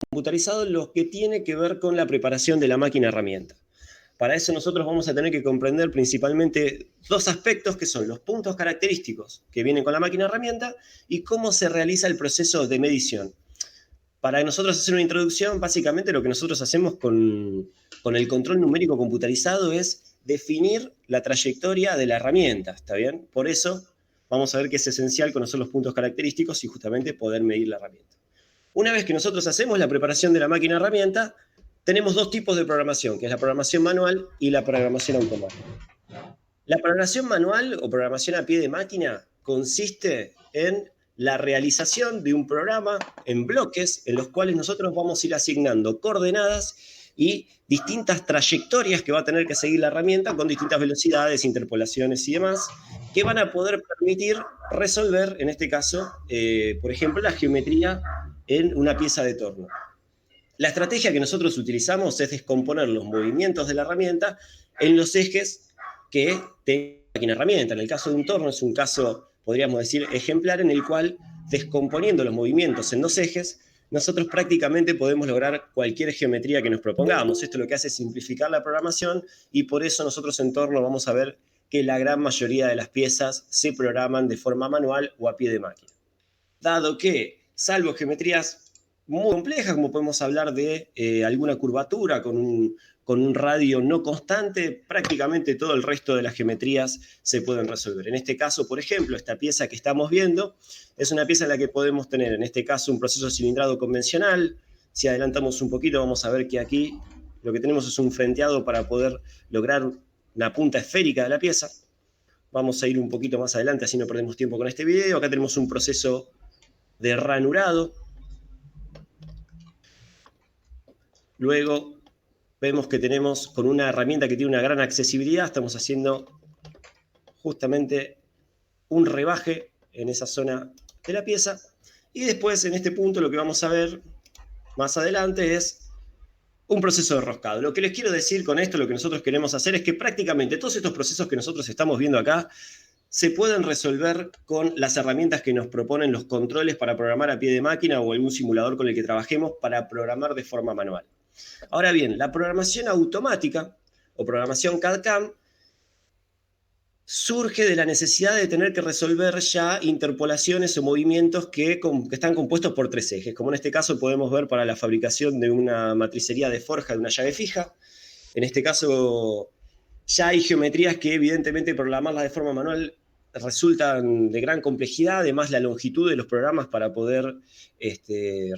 computarizado lo que tiene que ver con la preparación de la máquina herramienta. Para eso nosotros vamos a tener que comprender principalmente dos aspectos que son los puntos característicos que vienen con la máquina herramienta y cómo se realiza el proceso de medición. Para nosotros hacer una introducción, básicamente lo que nosotros hacemos con el control numérico computarizado es definir la trayectoria de la herramienta, ¿está bien? Por eso vamos a ver que es esencial conocer los puntos característicos y justamente poder medir la herramienta. Una vez que nosotros hacemos la preparación de la máquina herramienta, tenemos dos tipos de programación, que es la programación manual y la programación automática. La programación manual o programación a pie de máquina consiste en la realización de un programa en bloques en los cuales nosotros vamos a ir asignando coordenadas y distintas trayectorias que va a tener que seguir la herramienta con distintas velocidades, interpolaciones y demás, que van a poder permitir resolver, en este caso, por ejemplo, la geometría en una pieza de torno. La estrategia que nosotros utilizamos es descomponer los movimientos de la herramienta en los ejes que tiene la máquina herramienta. En el caso de un torno es un caso, podríamos decir, ejemplar en el cual, descomponiendo los movimientos en dos ejes, nosotros prácticamente podemos lograr cualquier geometría que nos propongamos. Esto lo que hace es simplificar la programación y por eso nosotros en torno vamos a ver que la gran mayoría de las piezas se programan de forma manual o a pie de máquina. Dado que, salvo geometrías muy complejas, como podemos hablar de alguna curvatura con un radio no constante, prácticamente todo el resto de las geometrías se pueden resolver. En este caso, por ejemplo, esta pieza que estamos viendo es una pieza en la que podemos tener, en este caso, un proceso cilindrado convencional. Si adelantamos un poquito, vamos a ver que aquí lo que tenemos es un frenteado para poder lograr una punta esférica de la pieza. Vamos a ir un poquito más adelante, así no perdemos tiempo con este video. Acá tenemos un proceso de ranurado. Luego vemos que tenemos con una herramienta que tiene una gran accesibilidad, estamos haciendo justamente un rebaje en esa zona de la pieza. Y después en este punto lo que vamos a ver más adelante es un proceso de roscado. Lo que les quiero decir con esto, lo que nosotros queremos hacer es que prácticamente todos estos procesos que nosotros estamos viendo acá se pueden resolver con las herramientas que nos proponen los controles para programar a pie de máquina o algún simulador con el que trabajemos para programar de forma manual. Ahora bien, la programación automática o programación CAD-CAM surge de la necesidad de tener que resolver ya interpolaciones o movimientos que están compuestos por tres ejes, como en este caso podemos ver para la fabricación de una matricería de forja de una llave fija. En este caso ya hay geometrías que evidentemente programarlas de forma manual resultan de gran complejidad, además la longitud de los programas para poder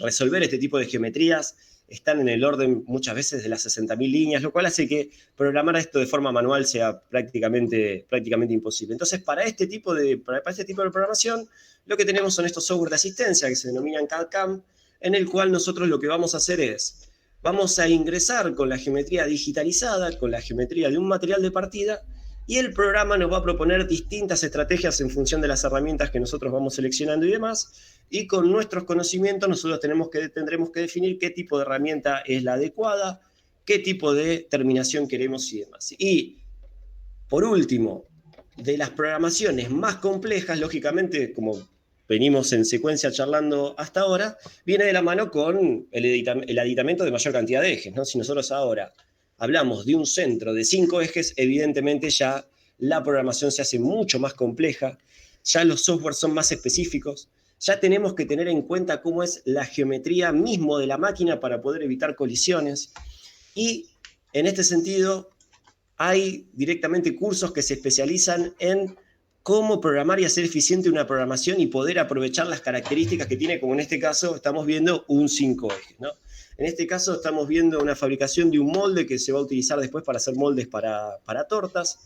resolver este tipo de geometrías están en el orden muchas veces de las 60.000 líneas, lo cual hace que programar esto de forma manual sea prácticamente imposible. Entonces, para este tipo de programación, lo que tenemos son estos software de asistencia que se denominan CAD-CAM, en el cual nosotros lo que vamos a hacer es, vamos a ingresar con la geometría digitalizada, con la geometría de un material de partida, y el programa nos va a proponer distintas estrategias en función de las herramientas que nosotros vamos seleccionando y demás, y con nuestros conocimientos nosotros tendremos que definir qué tipo de herramienta es la adecuada, qué tipo de terminación queremos y demás. Y, por último, de las programaciones más complejas, lógicamente, como venimos en secuencia charlando hasta ahora, viene de la mano con el aditamento de mayor cantidad de ejes, ¿no? Si nosotros ahora hablamos de un centro de 5 ejes, evidentemente ya la programación se hace mucho más compleja, ya los softwares son más específicos, ya tenemos que tener en cuenta cómo es la geometría mismo de la máquina para poder evitar colisiones. Y en este sentido, hay directamente cursos que se especializan en cómo programar y hacer eficiente una programación y poder aprovechar las características que tiene, como en este caso estamos viendo un 5 ejes, ¿no? En este caso estamos viendo una fabricación de un molde que se va a utilizar después para hacer moldes para tortas.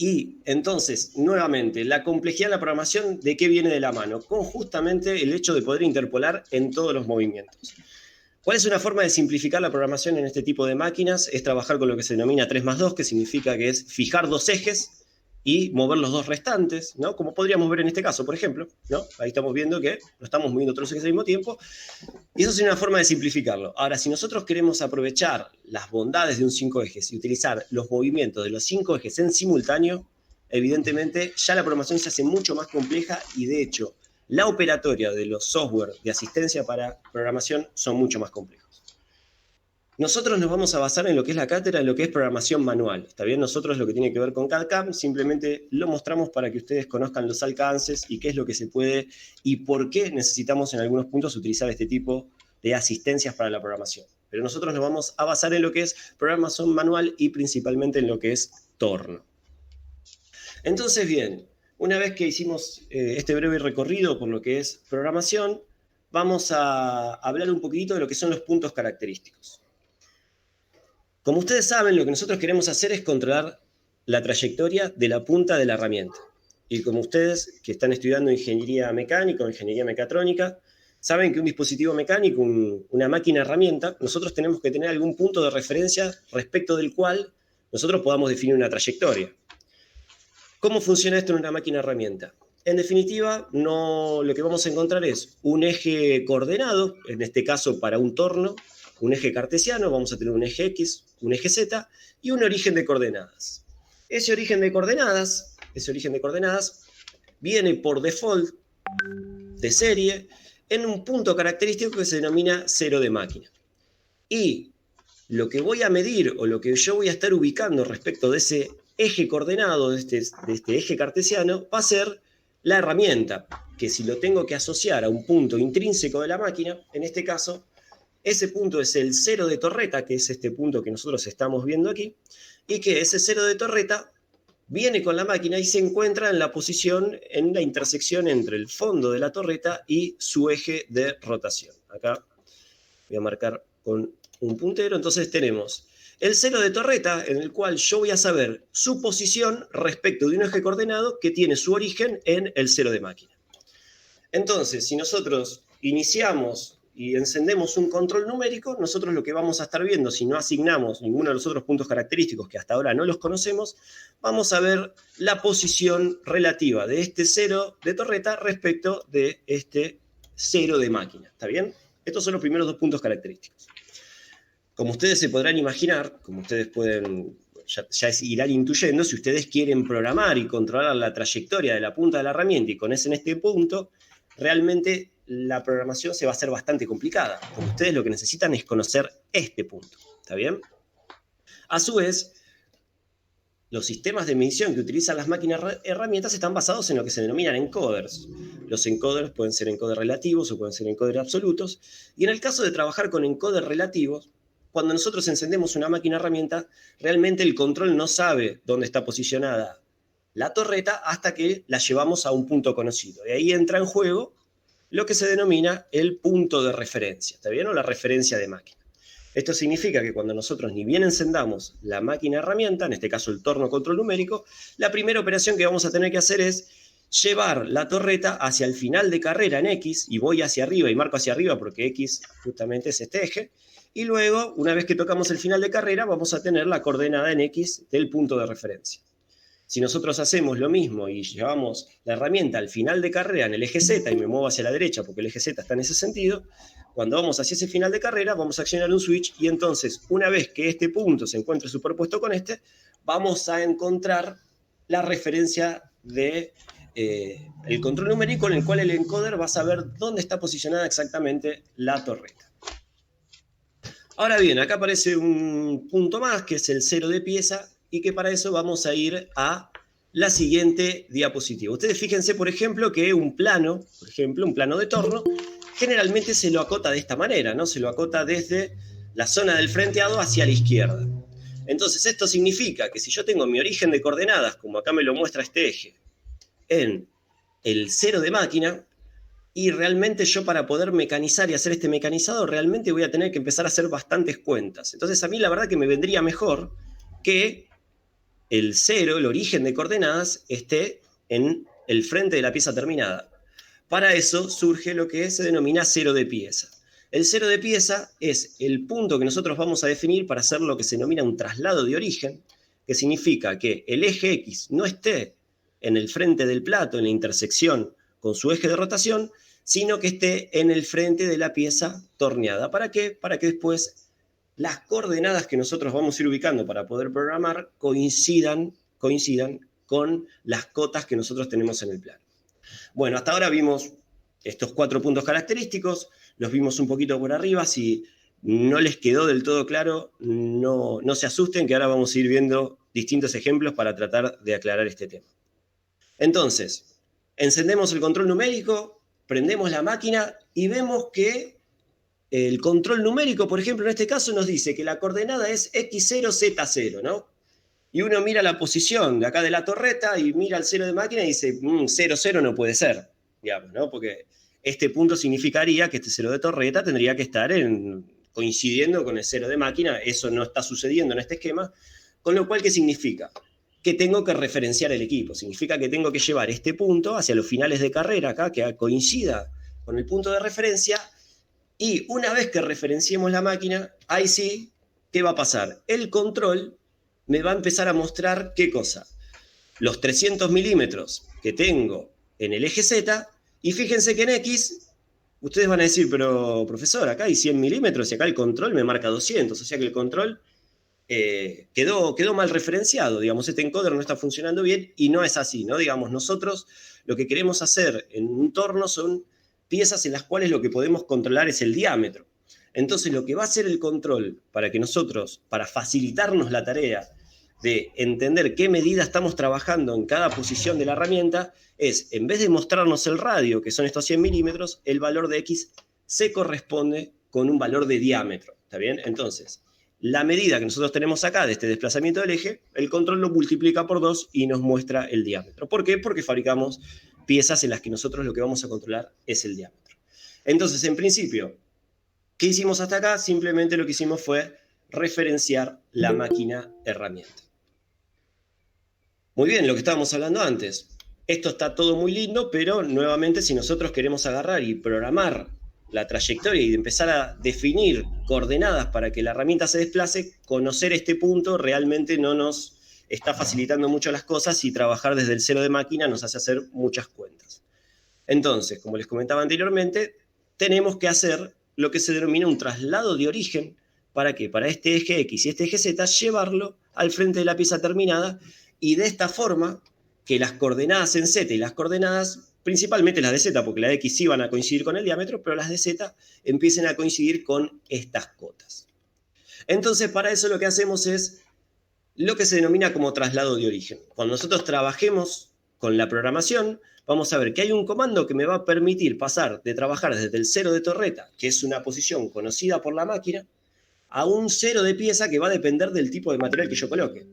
Y entonces, nuevamente, la complejidad de la programación, ¿de qué viene de la mano? Con justamente el hecho de poder interpolar en todos los movimientos. ¿Cuál es una forma de simplificar la programación en este tipo de máquinas? Es trabajar con lo que se denomina 3+2, que significa que es fijar dos ejes y mover los dos restantes, ¿no? Como podríamos ver en este caso, por ejemplo, ¿no? Ahí estamos viendo que no estamos moviendo todos los ejes al mismo tiempo, y eso es una forma de simplificarlo. Ahora, si nosotros queremos aprovechar las bondades de un 5 ejes y utilizar los movimientos de los 5 ejes en simultáneo, evidentemente ya la programación se hace mucho más compleja y de hecho la operatoria de los software de asistencia para programación son mucho más complejos. Nosotros nos vamos a basar en lo que es la cátedra, en lo que es programación manual. ¿Está bien? Nosotros lo que tiene que ver con CAD/CAM simplemente lo mostramos para que ustedes conozcan los alcances y qué es lo que se puede y por qué necesitamos en algunos puntos utilizar este tipo de asistencias para la programación. Pero nosotros nos vamos a basar en lo que es programación manual y principalmente en lo que es torno. Entonces, bien, una vez que hicimos este breve recorrido por lo que es programación, vamos a hablar un poquitito de lo que son los puntos característicos. Como ustedes saben, lo que nosotros queremos hacer es controlar la trayectoria de la punta de la herramienta. Y como ustedes que están estudiando ingeniería mecánica o ingeniería mecatrónica, saben que un dispositivo mecánico, una máquina herramienta, nosotros tenemos que tener algún punto de referencia respecto del cual nosotros podamos definir una trayectoria. ¿Cómo funciona esto en una máquina herramienta? En definitiva, lo que vamos a encontrar es un eje coordenado, en este caso para un torno, un eje cartesiano, vamos a tener un eje X, un eje Z y un origen de coordenadas. Ese origen de coordenadas viene por default de serie en un punto característico que se denomina cero de máquina. Y lo que voy a medir o lo que yo voy a estar ubicando respecto de ese eje coordenado, de este eje cartesiano, va a ser la herramienta, que si lo tengo que asociar a un punto intrínseco de la máquina, en este caso, ese punto es el cero de torreta, que es este punto que nosotros estamos viendo aquí, y que ese cero de torreta viene con la máquina y se encuentra en la posición, en la intersección entre el fondo de la torreta y su eje de rotación. Acá voy a marcar con un puntero, entonces tenemos el cero de torreta, en el cual yo voy a saber su posición respecto de un eje coordenado que tiene su origen en el cero de máquina. Entonces, si nosotros iniciamos y encendemos un control numérico, nosotros lo que vamos a estar viendo, si no asignamos ninguno de los otros puntos característicos que hasta ahora no los conocemos, vamos a ver la posición relativa de este cero de torreta respecto de este cero de máquina. ¿Está bien? Estos son los primeros dos puntos característicos. Como ustedes se podrán imaginar, como ustedes pueden, ya irán intuyendo, si ustedes quieren programar y controlar la trayectoria de la punta de la herramienta y con ese en este punto, realmente la programación se va a hacer bastante complicada, porque ustedes lo que necesitan es conocer este punto, ¿está bien? A su vez, los sistemas de medición que utilizan las máquinas herramientas están basados en lo que se denominan encoders. Los encoders pueden ser encoders relativos o pueden ser encoders absolutos, y en el caso de trabajar con encoders relativos, cuando nosotros encendemos una máquina herramienta, realmente el control no sabe dónde está posicionada la torreta hasta que la llevamos a un punto conocido. Y ahí entra en juego lo que se denomina el punto de referencia, ¿está bien? O la referencia de máquina. Esto significa que cuando nosotros ni bien encendamos la máquina herramienta, en este caso el torno control numérico, la primera operación que vamos a tener que hacer es llevar la torreta hacia el final de carrera en X, y voy hacia arriba y marco hacia arriba porque X justamente es este eje, y luego, una vez que tocamos el final de carrera, vamos a tener la coordenada en X del punto de referencia. Si nosotros hacemos lo mismo y llevamos la herramienta al final de carrera en el eje Z y me muevo hacia la derecha porque el eje Z está en ese sentido, cuando vamos hacia ese final de carrera vamos a accionar un switch y entonces una vez que este punto se encuentre superpuesto con este, vamos a encontrar la referencia de el control numérico en el cual el encoder va a saber dónde está posicionada exactamente la torreta. Ahora bien, acá aparece un punto más que es el cero de pieza y que para eso vamos a ir a la siguiente diapositiva. Ustedes fíjense, por ejemplo, que un plano de torno, generalmente se lo acota de esta manera, ¿no? Se lo acota desde la zona del frenteado hacia la izquierda. Entonces, esto significa que si yo tengo mi origen de coordenadas, como acá me lo muestra este eje, en el cero de máquina, y realmente yo para poder mecanizar y hacer este mecanizado, realmente voy a tener que empezar a hacer bastantes cuentas. Entonces, a mí la verdad que me vendría mejor que el cero, el origen de coordenadas, esté en el frente de la pieza terminada. Para eso surge lo que se denomina cero de pieza. El cero de pieza es el punto que nosotros vamos a definir para hacer lo que se denomina un traslado de origen, que significa que el eje X no esté en el frente del plato, en la intersección con su eje de rotación, sino que esté en el frente de la pieza torneada. ¿Para qué? Para que después las coordenadas que nosotros vamos a ir ubicando para poder programar coincidan con las cotas que nosotros tenemos en el plano. Bueno, hasta ahora vimos estos 4 puntos característicos, los vimos un poquito por arriba. Si no les quedó del todo claro, no se asusten, que ahora vamos a ir viendo distintos ejemplos para tratar de aclarar este tema. Entonces, encendemos el control numérico, prendemos la máquina y vemos que el control numérico, por ejemplo, en este caso nos dice que la coordenada es x0, z0, ¿no? Y uno mira la posición de acá de la torreta y mira el 0 de máquina y dice, 0, 0 no puede ser, digamos, ¿no? Porque este punto significaría que este 0 de torreta tendría que estar coincidiendo con el 0 de máquina. Eso no está sucediendo en este esquema. Con lo cual, ¿qué significa? Que tengo que referenciar el equipo. Significa que tengo que llevar este punto hacia los finales de carrera acá, que coincida con el punto de referencia. Y una vez que referenciemos la máquina, ahí sí, ¿qué va a pasar? El control me va a empezar a mostrar ¿qué cosa? Los 300 milímetros que tengo en el eje Z, y fíjense que en X, ustedes van a decir, pero profesor, acá hay 100 milímetros y acá el control me marca 200, o sea que el control quedó mal referenciado, digamos, este encoder no está funcionando bien, y no es así, ¿no? Digamos, nosotros lo que queremos hacer en un torno son piezas en las cuales lo que podemos controlar es el diámetro. Entonces, lo que va a hacer el control para que nosotros, para facilitarnos la tarea de entender qué medida estamos trabajando en cada posición de la herramienta, es, en vez de mostrarnos el radio, que son estos 100 milímetros, el valor de X se corresponde con un valor de diámetro, ¿está bien? Entonces, la medida que nosotros tenemos acá de este desplazamiento del eje, el control lo multiplica por 2 y nos muestra el diámetro. ¿Por qué? Porque fabricamos piezas en las que nosotros lo que vamos a controlar es el diámetro. Entonces, en principio, ¿qué hicimos hasta acá? Simplemente lo que hicimos fue referenciar la máquina herramienta. Muy bien, lo que estábamos hablando antes. Esto está todo muy lindo, pero nuevamente si nosotros queremos agarrar y programar la trayectoria y empezar a definir coordenadas para que la herramienta se desplace, conocer este punto realmente no nos está facilitando mucho las cosas, y trabajar desde el 0 de máquina nos hace hacer muchas cuentas. Entonces, como les comentaba anteriormente, tenemos que hacer lo que se denomina un traslado de origen. ¿Para qué? Para este eje X y este eje Z, llevarlo al frente de la pieza terminada, y de esta forma que las coordenadas en Z y las coordenadas, principalmente las de Z, porque las de X sí van a coincidir con el diámetro, pero las de Z empiecen a coincidir con estas cotas. Entonces, para eso lo que hacemos es lo que se denomina como traslado de origen. Cuando nosotros trabajemos con la programación, vamos a ver que hay un comando que me va a permitir pasar de trabajar desde el 0 de torreta, que es una posición conocida por la máquina, a un 0 de pieza que va a depender del tipo de material que yo coloque.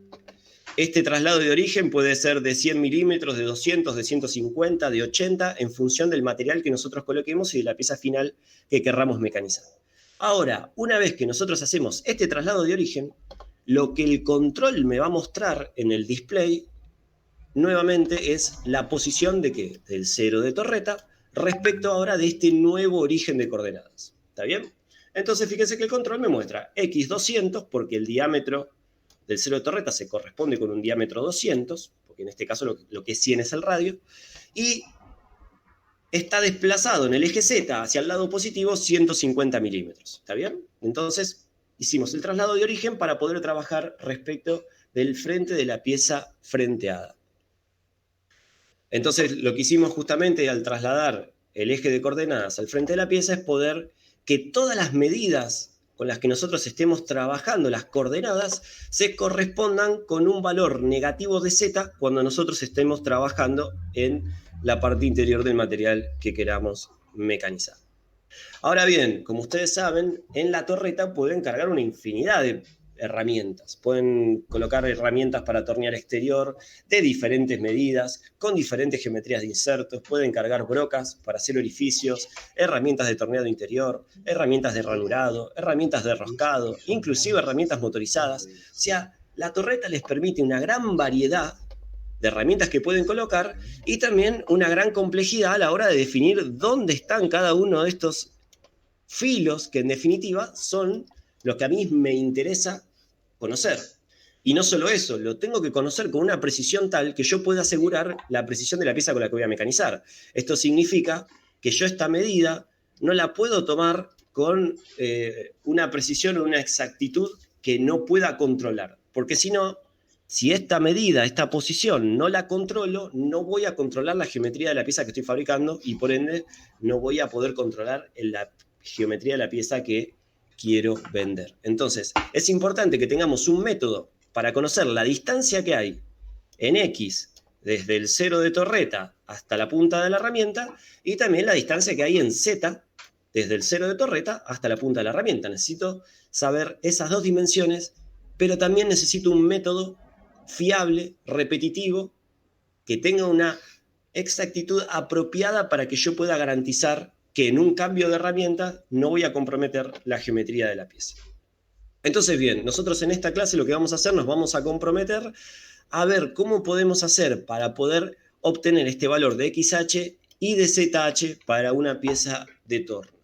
Este traslado de origen puede ser de 100 milímetros, de 200, de 150, de 80, en función del material que nosotros coloquemos y de la pieza final que querramos mecanizar. Ahora, una vez que nosotros hacemos este traslado de origen, lo que el control me va a mostrar en el display, nuevamente, es la posición de ¿qué? Del 0 de torreta, respecto ahora de este nuevo origen de coordenadas. ¿Está bien? Entonces, fíjense que el control me muestra X200, porque el diámetro del 0 de torreta se corresponde con un diámetro 200, porque en este caso lo que es 100 es el radio, y está desplazado en el eje Z hacia el lado positivo 150 milímetros. ¿Está bien? Entonces, hicimos el traslado de origen para poder trabajar respecto del frente de la pieza frenteada. Entonces, lo que hicimos justamente al trasladar el eje de coordenadas al frente de la pieza es poder que todas las medidas con las que nosotros estemos trabajando, las coordenadas, se correspondan con un valor negativo de Z cuando nosotros estemos trabajando en la parte interior del material que queramos mecanizar. Ahora bien, como ustedes saben, en la torreta pueden cargar una infinidad de herramientas. Pueden colocar herramientas para tornear exterior de diferentes medidas, con diferentes geometrías de insertos. Pueden cargar brocas para hacer orificios, herramientas de torneado interior, herramientas de ranurado, herramientas de roscado, inclusive herramientas motorizadas. O sea, la torreta les permite una gran variedad de herramientas que pueden colocar, y también una gran complejidad a la hora de definir dónde están cada uno de estos filos, que en definitiva son los que a mí me interesa conocer. Y no solo eso, lo tengo que conocer con una precisión tal que yo pueda asegurar la precisión de la pieza con la que voy a mecanizar. Esto significa que yo esta medida no la puedo tomar con una precisión o una exactitud que no pueda controlar, porque si no, Si esta medida, esta posición, no la controlo, no voy a controlar la geometría de la pieza que estoy fabricando y por ende no voy a poder controlar la geometría de la pieza que quiero vender. Entonces, es importante que tengamos un método para conocer la distancia que hay en X desde el cero de torreta hasta la punta de la herramienta y también la distancia que hay en Z desde el cero de torreta hasta la punta de la herramienta. Necesito saber esas dos dimensiones, pero también necesito un método fiable, repetitivo, que tenga una exactitud apropiada para que yo pueda garantizar que en un cambio de herramienta no voy a comprometer la geometría de la pieza. Entonces, bien, nosotros en esta clase lo que vamos a hacer, nos vamos a comprometer a ver cómo podemos hacer para poder obtener este valor de XH y de ZH para una pieza de torno.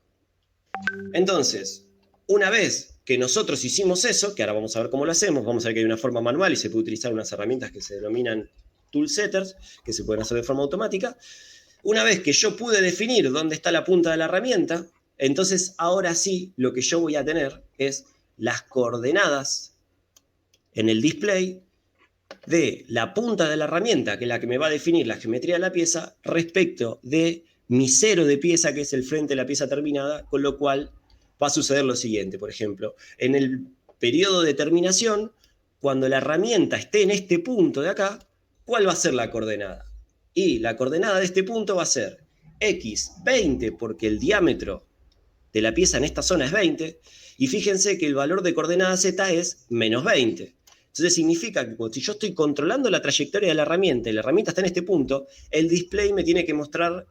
Entonces, una vez que nosotros hicimos eso, que ahora vamos a ver cómo lo hacemos, vamos a ver que hay una forma manual y se puede utilizar unas herramientas que se denominan tool setters, que se pueden hacer de forma automática. Una vez que yo pude definir dónde está la punta de la herramienta, entonces ahora sí lo que yo voy a tener es las coordenadas en el display de la punta de la herramienta, que es la que me va a definir la geometría de la pieza, respecto de mi cero de pieza, que es el frente de la pieza terminada, con lo cual va a suceder lo siguiente, por ejemplo, en el periodo de terminación, cuando la herramienta esté en este punto de acá, ¿cuál va a ser la coordenada? Y la coordenada de este punto va a ser x20, porque el diámetro de la pieza en esta zona es 20, y fíjense que el valor de coordenada z es menos 20. Entonces significa que si yo estoy controlando la trayectoria de la herramienta y la herramienta está en este punto, el display me tiene que mostrar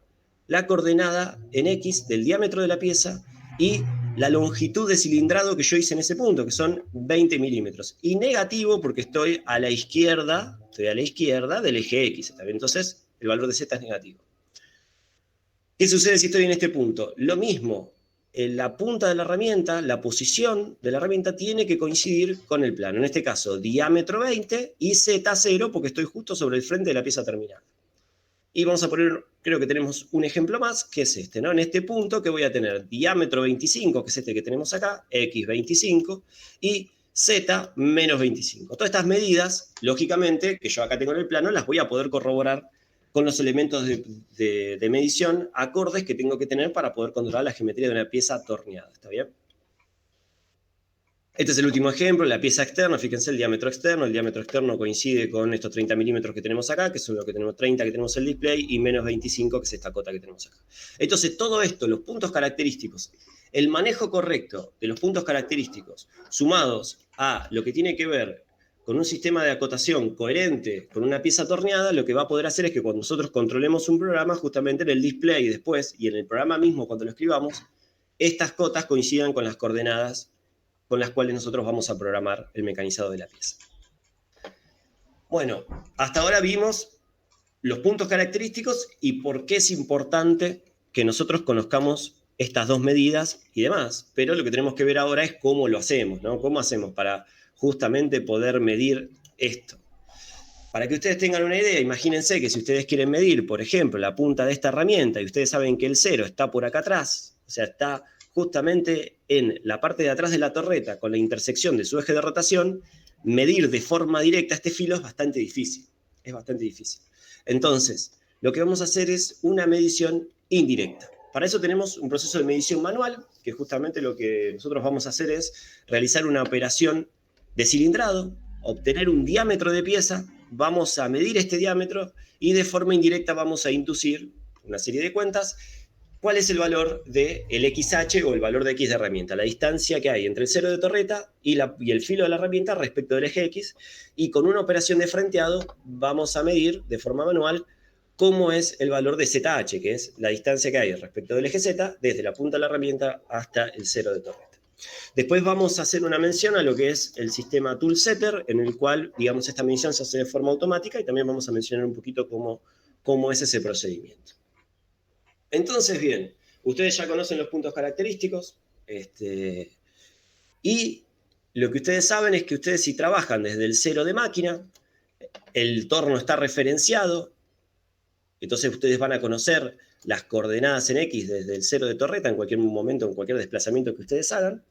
la coordenada en X del diámetro de la pieza y la longitud de cilindrado que yo hice en ese punto, que son 20 milímetros. Y negativo porque estoy a la izquierda del eje X. ¿Está bien? Entonces el valor de Z es negativo. ¿Qué sucede si estoy en este punto? Lo mismo. En la punta de la herramienta, la posición de la herramienta tiene que coincidir con el plano. En este caso, diámetro 20 y Z0 porque estoy justo sobre el frente de la pieza terminada. Y vamos a poner, creo que tenemos un ejemplo más, que es este, ¿no? En este punto que voy a tener diámetro 25, que es este que tenemos acá, X 25, y Z menos 25. Todas estas medidas, lógicamente, que yo acá tengo en el plano, las voy a poder corroborar con los elementos de medición acordes que tengo que tener para poder controlar la geometría de una pieza torneada. ¿Está bien? Este es el último ejemplo, la pieza externa, fíjense el diámetro externo coincide con estos 30 milímetros que tenemos acá, que son lo que tenemos 30 que tenemos en el display, y menos 25 que es esta cota que tenemos acá. Entonces todo esto, los puntos característicos, el manejo correcto de los puntos característicos, sumados a lo que tiene que ver con un sistema de acotación coherente con una pieza torneada, lo que va a poder hacer es que cuando nosotros controlemos un programa, justamente en el display después y en el programa mismo cuando lo escribamos, estas cotas coincidan con las coordenadas con las cuales nosotros vamos a programar el mecanizado de la pieza. Bueno, hasta ahora vimos los puntos característicos y por qué es importante que nosotros conozcamos estas dos medidas y demás. Pero lo que tenemos que ver ahora es cómo lo hacemos, ¿no? ¿Cómo hacemos para justamente poder medir esto? Para que ustedes tengan una idea, imagínense que si ustedes quieren medir, por ejemplo, la punta de esta herramienta y ustedes saben que el cero está por acá atrás, o sea, está justamente en la parte de atrás de la torreta con la intersección de su eje de rotación, medir de forma directa este filo es bastante difícil. Es bastante difícil. Entonces, lo que vamos a hacer es una medición indirecta. Para eso tenemos un proceso de medición manual, que justamente lo que nosotros vamos a hacer es realizar una operación de cilindrado, obtener un diámetro de pieza, vamos a medir este diámetro y de forma indirecta vamos a inducir una serie de cuentas. ¿Cuál es el valor del XH o el valor de X de herramienta? La distancia que hay entre el cero de torreta y el filo de la herramienta respecto del eje X. Y con una operación de frenteado vamos a medir de forma manual cómo es el valor de ZH, que es la distancia que hay respecto del eje Z desde la punta de la herramienta hasta el cero de torreta. Después vamos a hacer una mención a lo que es el sistema tool setter, en el cual, digamos, esta medición se hace de forma automática y también vamos a mencionar un poquito cómo es ese procedimiento. Entonces, bien, ustedes ya conocen los puntos característicos y lo que ustedes saben es que ustedes si trabajan desde el cero de máquina, el torno está referenciado, entonces ustedes van a conocer las coordenadas en X desde el cero de torreta en cualquier momento, en cualquier desplazamiento que ustedes hagan.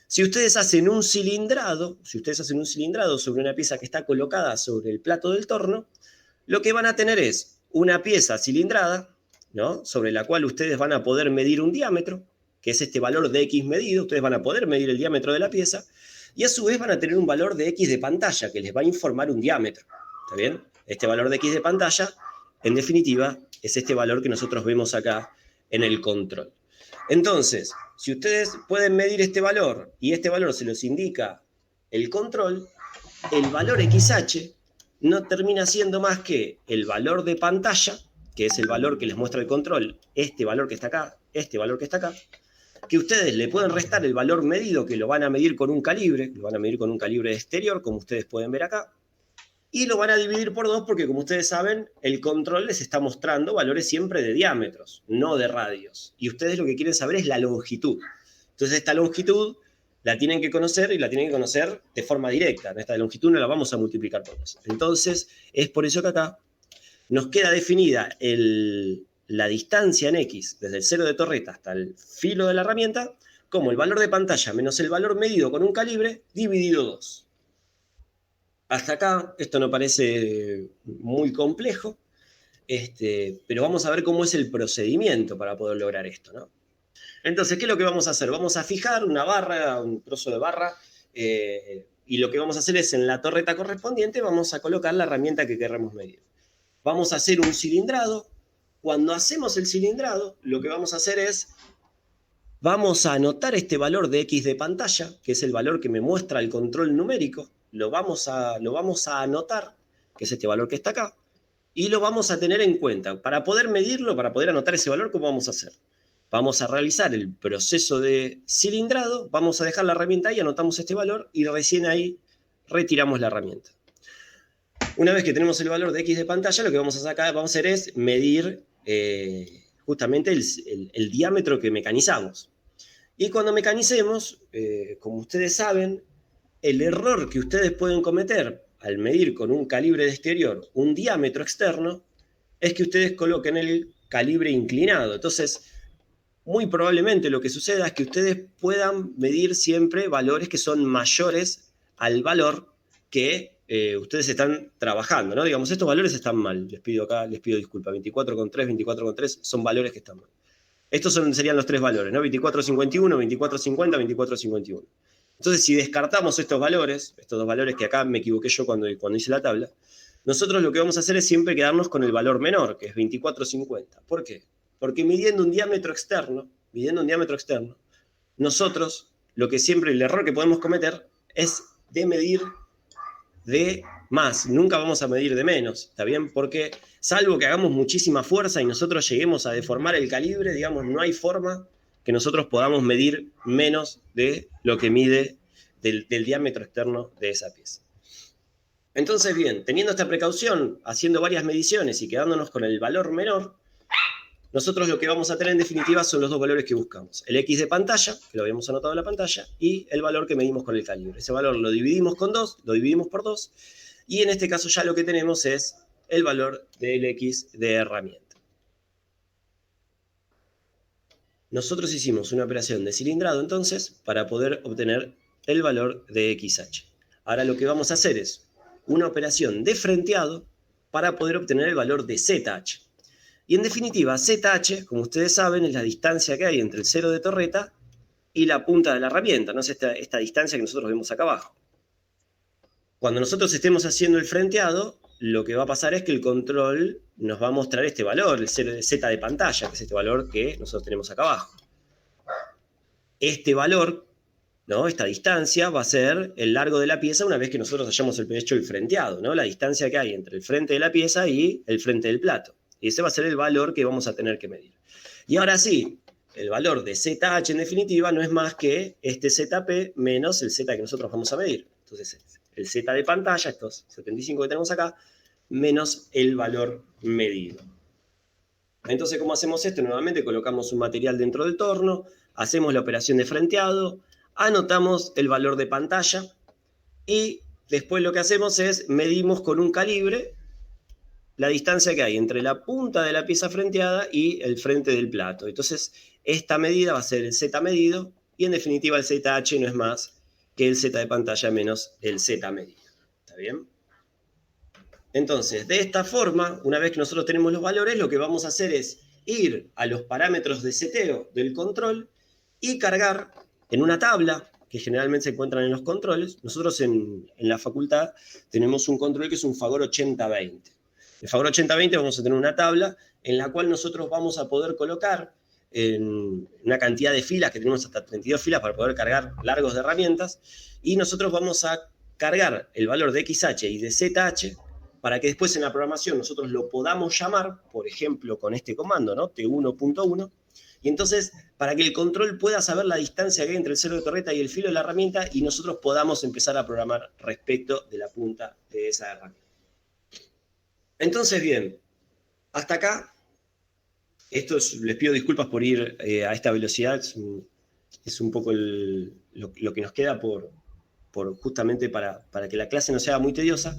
Si ustedes hacen un cilindrado, sobre una pieza que está colocada sobre el plato del torno, lo que van a tener es una pieza cilindrada, ¿no? Sobre la cual ustedes van a poder medir un diámetro, que es este valor de X medido, ustedes van a poder medir el diámetro de la pieza, y a su vez van a tener un valor de X de pantalla, que les va a informar un diámetro, ¿está bien? Este valor de X de pantalla, en definitiva, es este valor que nosotros vemos acá en el control. Entonces, si ustedes pueden medir este valor, y este valor se los indica el control, el valor XH no termina siendo más que el valor de pantalla, que es el valor que les muestra el control, este valor que está acá, este valor que está acá, que ustedes le pueden restar el valor medido, que lo van a medir con un calibre, exterior, como ustedes pueden ver acá, y lo van a dividir por 2 porque, como ustedes saben, el control les está mostrando valores siempre de diámetros, no de radios. Y ustedes lo que quieren saber es la longitud. Entonces, esta longitud la tienen que conocer, y la tienen que conocer de forma directa. Esta longitud no la vamos a multiplicar por 2. Entonces, es por eso que acá nos queda definida la distancia en X, desde el cero de torreta hasta el filo de la herramienta, como el valor de pantalla menos el valor medido con un calibre dividido 2. Hasta acá, esto no parece muy complejo, pero vamos a ver cómo es el procedimiento para poder lograr esto, ¿no? Entonces, ¿qué es lo que vamos a hacer? Vamos a fijar una barra, un trozo de barra, y lo que vamos a hacer es, en la torreta correspondiente, vamos a colocar la herramienta que queremos medir. Vamos a hacer un cilindrado. Cuando hacemos el cilindrado, lo que vamos a hacer es, vamos a anotar este valor de X de pantalla, que es el valor que me muestra el control numérico, lo vamos a anotar, que es este valor que está acá, y lo vamos a tener en cuenta. Para poder medirlo, para poder anotar ese valor, ¿cómo vamos a hacer? Vamos a realizar el proceso de cilindrado, vamos a dejar la herramienta ahí, anotamos este valor, y recién ahí retiramos la herramienta. Una vez que tenemos el valor de X de pantalla, lo que vamos a hacer es medir justamente el diámetro que mecanizamos. Y cuando mecanicemos, como ustedes saben, el error que ustedes pueden cometer al medir con un calibre de exterior un diámetro externo es que ustedes coloquen el calibre inclinado. Entonces, muy probablemente lo que suceda es que ustedes puedan medir siempre valores que son mayores al valor que ustedes están trabajando, ¿no? Digamos, estos valores están mal. Les pido disculpas. 24,3, 24,3 son valores que están mal. Estos serían los 3 valores, ¿no? 24,51, 24,50, 24,51. Entonces, si descartamos estos dos valores que acá me equivoqué yo cuando hice la tabla, nosotros lo que vamos a hacer es siempre quedarnos con el valor menor, que es 24,50. ¿Por qué? Porque midiendo un diámetro externo, nosotros, el error que podemos cometer es de medir de más, nunca vamos a medir de menos, ¿está bien? Porque salvo que hagamos muchísima fuerza y nosotros lleguemos a deformar el calibre, digamos, no hay forma que nosotros podamos medir menos de lo que mide del diámetro externo de esa pieza. Entonces, bien, teniendo esta precaución, haciendo varias mediciones y quedándonos con el valor menor, nosotros lo que vamos a tener en definitiva son los dos valores que buscamos. El X de pantalla, que lo habíamos anotado en la pantalla, y el valor que medimos con el calibre. Ese valor lo dividimos por 2, y en este caso ya lo que tenemos es el valor del X de herramienta. Nosotros hicimos una operación de cilindrado entonces para poder obtener el valor de XH. Ahora lo que vamos a hacer es una operación de frenteado para poder obtener el valor de ZH. Y en definitiva, ZH, como ustedes saben, es la distancia que hay entre el cero de torreta y la punta de la herramienta, ¿no? Es esta distancia que nosotros vemos acá abajo. Cuando nosotros estemos haciendo el frenteado, lo que va a pasar es que el control nos va a mostrar este valor, el Z de pantalla, que es este valor que nosotros tenemos acá abajo. Este valor, ¿no? Esta distancia va a ser el largo de la pieza una vez que nosotros hayamos hecho el frenteado, ¿no? La distancia que hay entre el frente de la pieza y el frente del plato. Y ese va a ser el valor que vamos a tener que medir. Y ahora sí, el valor de ZH en definitiva no es más que este ZP menos el Z que nosotros vamos a medir. Entonces, el Z de pantalla, estos 75 que tenemos acá, menos el valor medido. Entonces, ¿cómo hacemos esto? Nuevamente colocamos un material dentro del torno, hacemos la operación de frenteado, anotamos el valor de pantalla y después lo que hacemos es medimos con un calibre la distancia que hay entre la punta de la pieza frenteada y el frente del plato. Entonces, esta medida va a ser el Z medido y en definitiva el ZH no es más que el Z de pantalla menos el Z medio. ¿Está bien? Entonces, de esta forma, una vez que nosotros tenemos los valores, lo que vamos a hacer es ir a los parámetros de seteo del control y cargar en una tabla que generalmente se encuentran en los controles. Nosotros en la facultad tenemos un control que es un Fagor 8020. El Fagor 8020 vamos a tener una tabla en la cual nosotros vamos a poder colocar en una cantidad de filas, que tenemos hasta 32 filas para poder cargar largos de herramientas, y nosotros vamos a cargar el valor de XH y de ZH para que después en la programación nosotros lo podamos llamar, por ejemplo, con este comando, ¿no? T1.1, y entonces para que el control pueda saber la distancia que hay entre el cero de torreta y el filo de la herramienta y nosotros podamos empezar a programar respecto de la punta de esa herramienta. Entonces, bien, hasta acá, les pido disculpas por ir a esta velocidad, es un poco lo que nos queda justamente para que la clase no sea muy tediosa.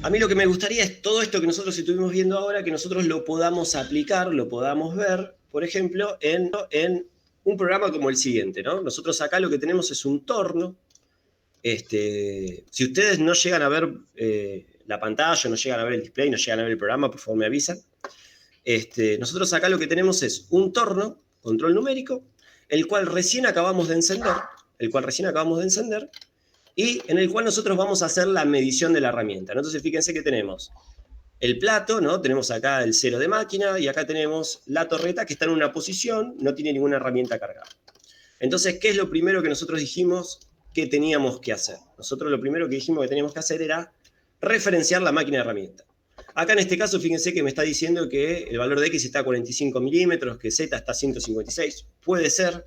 A mí lo que me gustaría es todo esto que nosotros estuvimos viendo ahora, que nosotros lo podamos aplicar, lo podamos ver, por ejemplo, en un programa como el siguiente, ¿no? Nosotros acá lo que tenemos es un torno. Si ustedes no llegan a ver la pantalla, no llegan a ver el display, no llegan a ver el programa, por favor me avisan. Nosotros acá lo que tenemos es un torno, control numérico, el cual recién acabamos de encender, y en el cual nosotros vamos a hacer la medición de la herramienta. Entonces fíjense que tenemos el plato, ¿no? Tenemos acá el cero de máquina y acá tenemos la torreta que está en una posición, no tiene ninguna herramienta cargada. Entonces, ¿qué es lo primero que nosotros dijimos que teníamos que hacer? Nosotros lo primero que dijimos que teníamos que hacer era referenciar la máquina de herramienta. Acá en este caso, fíjense que me está diciendo que el valor de X está a 45 milímetros, que Z está a 156. Puede ser,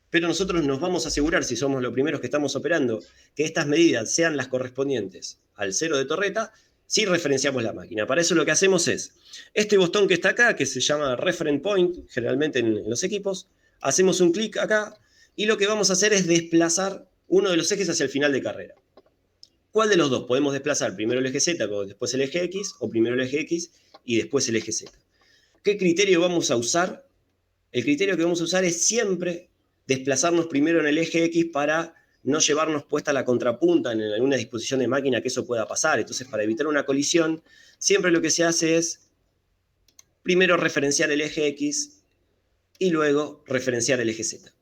pero nosotros nos vamos a asegurar, si somos los primeros que estamos operando, que estas medidas sean las correspondientes al cero de torreta, si referenciamos la máquina. Para eso lo que hacemos es, este botón que está acá, que se llama Reference Point, generalmente en los equipos, hacemos un clic acá, y lo que vamos a hacer es desplazar uno de los ejes hacia el final de carrera. ¿Cuál de los dos? Podemos desplazar primero el eje Z, después el eje X, o primero el eje X y después el eje Z. ¿Qué criterio vamos a usar? El criterio que vamos a usar es siempre desplazarnos primero en el eje X para no llevarnos puesta la contrapunta en alguna disposición de máquina que eso pueda pasar. Entonces, para evitar una colisión, siempre lo que se hace es primero referenciar el eje X y luego referenciar el eje Z.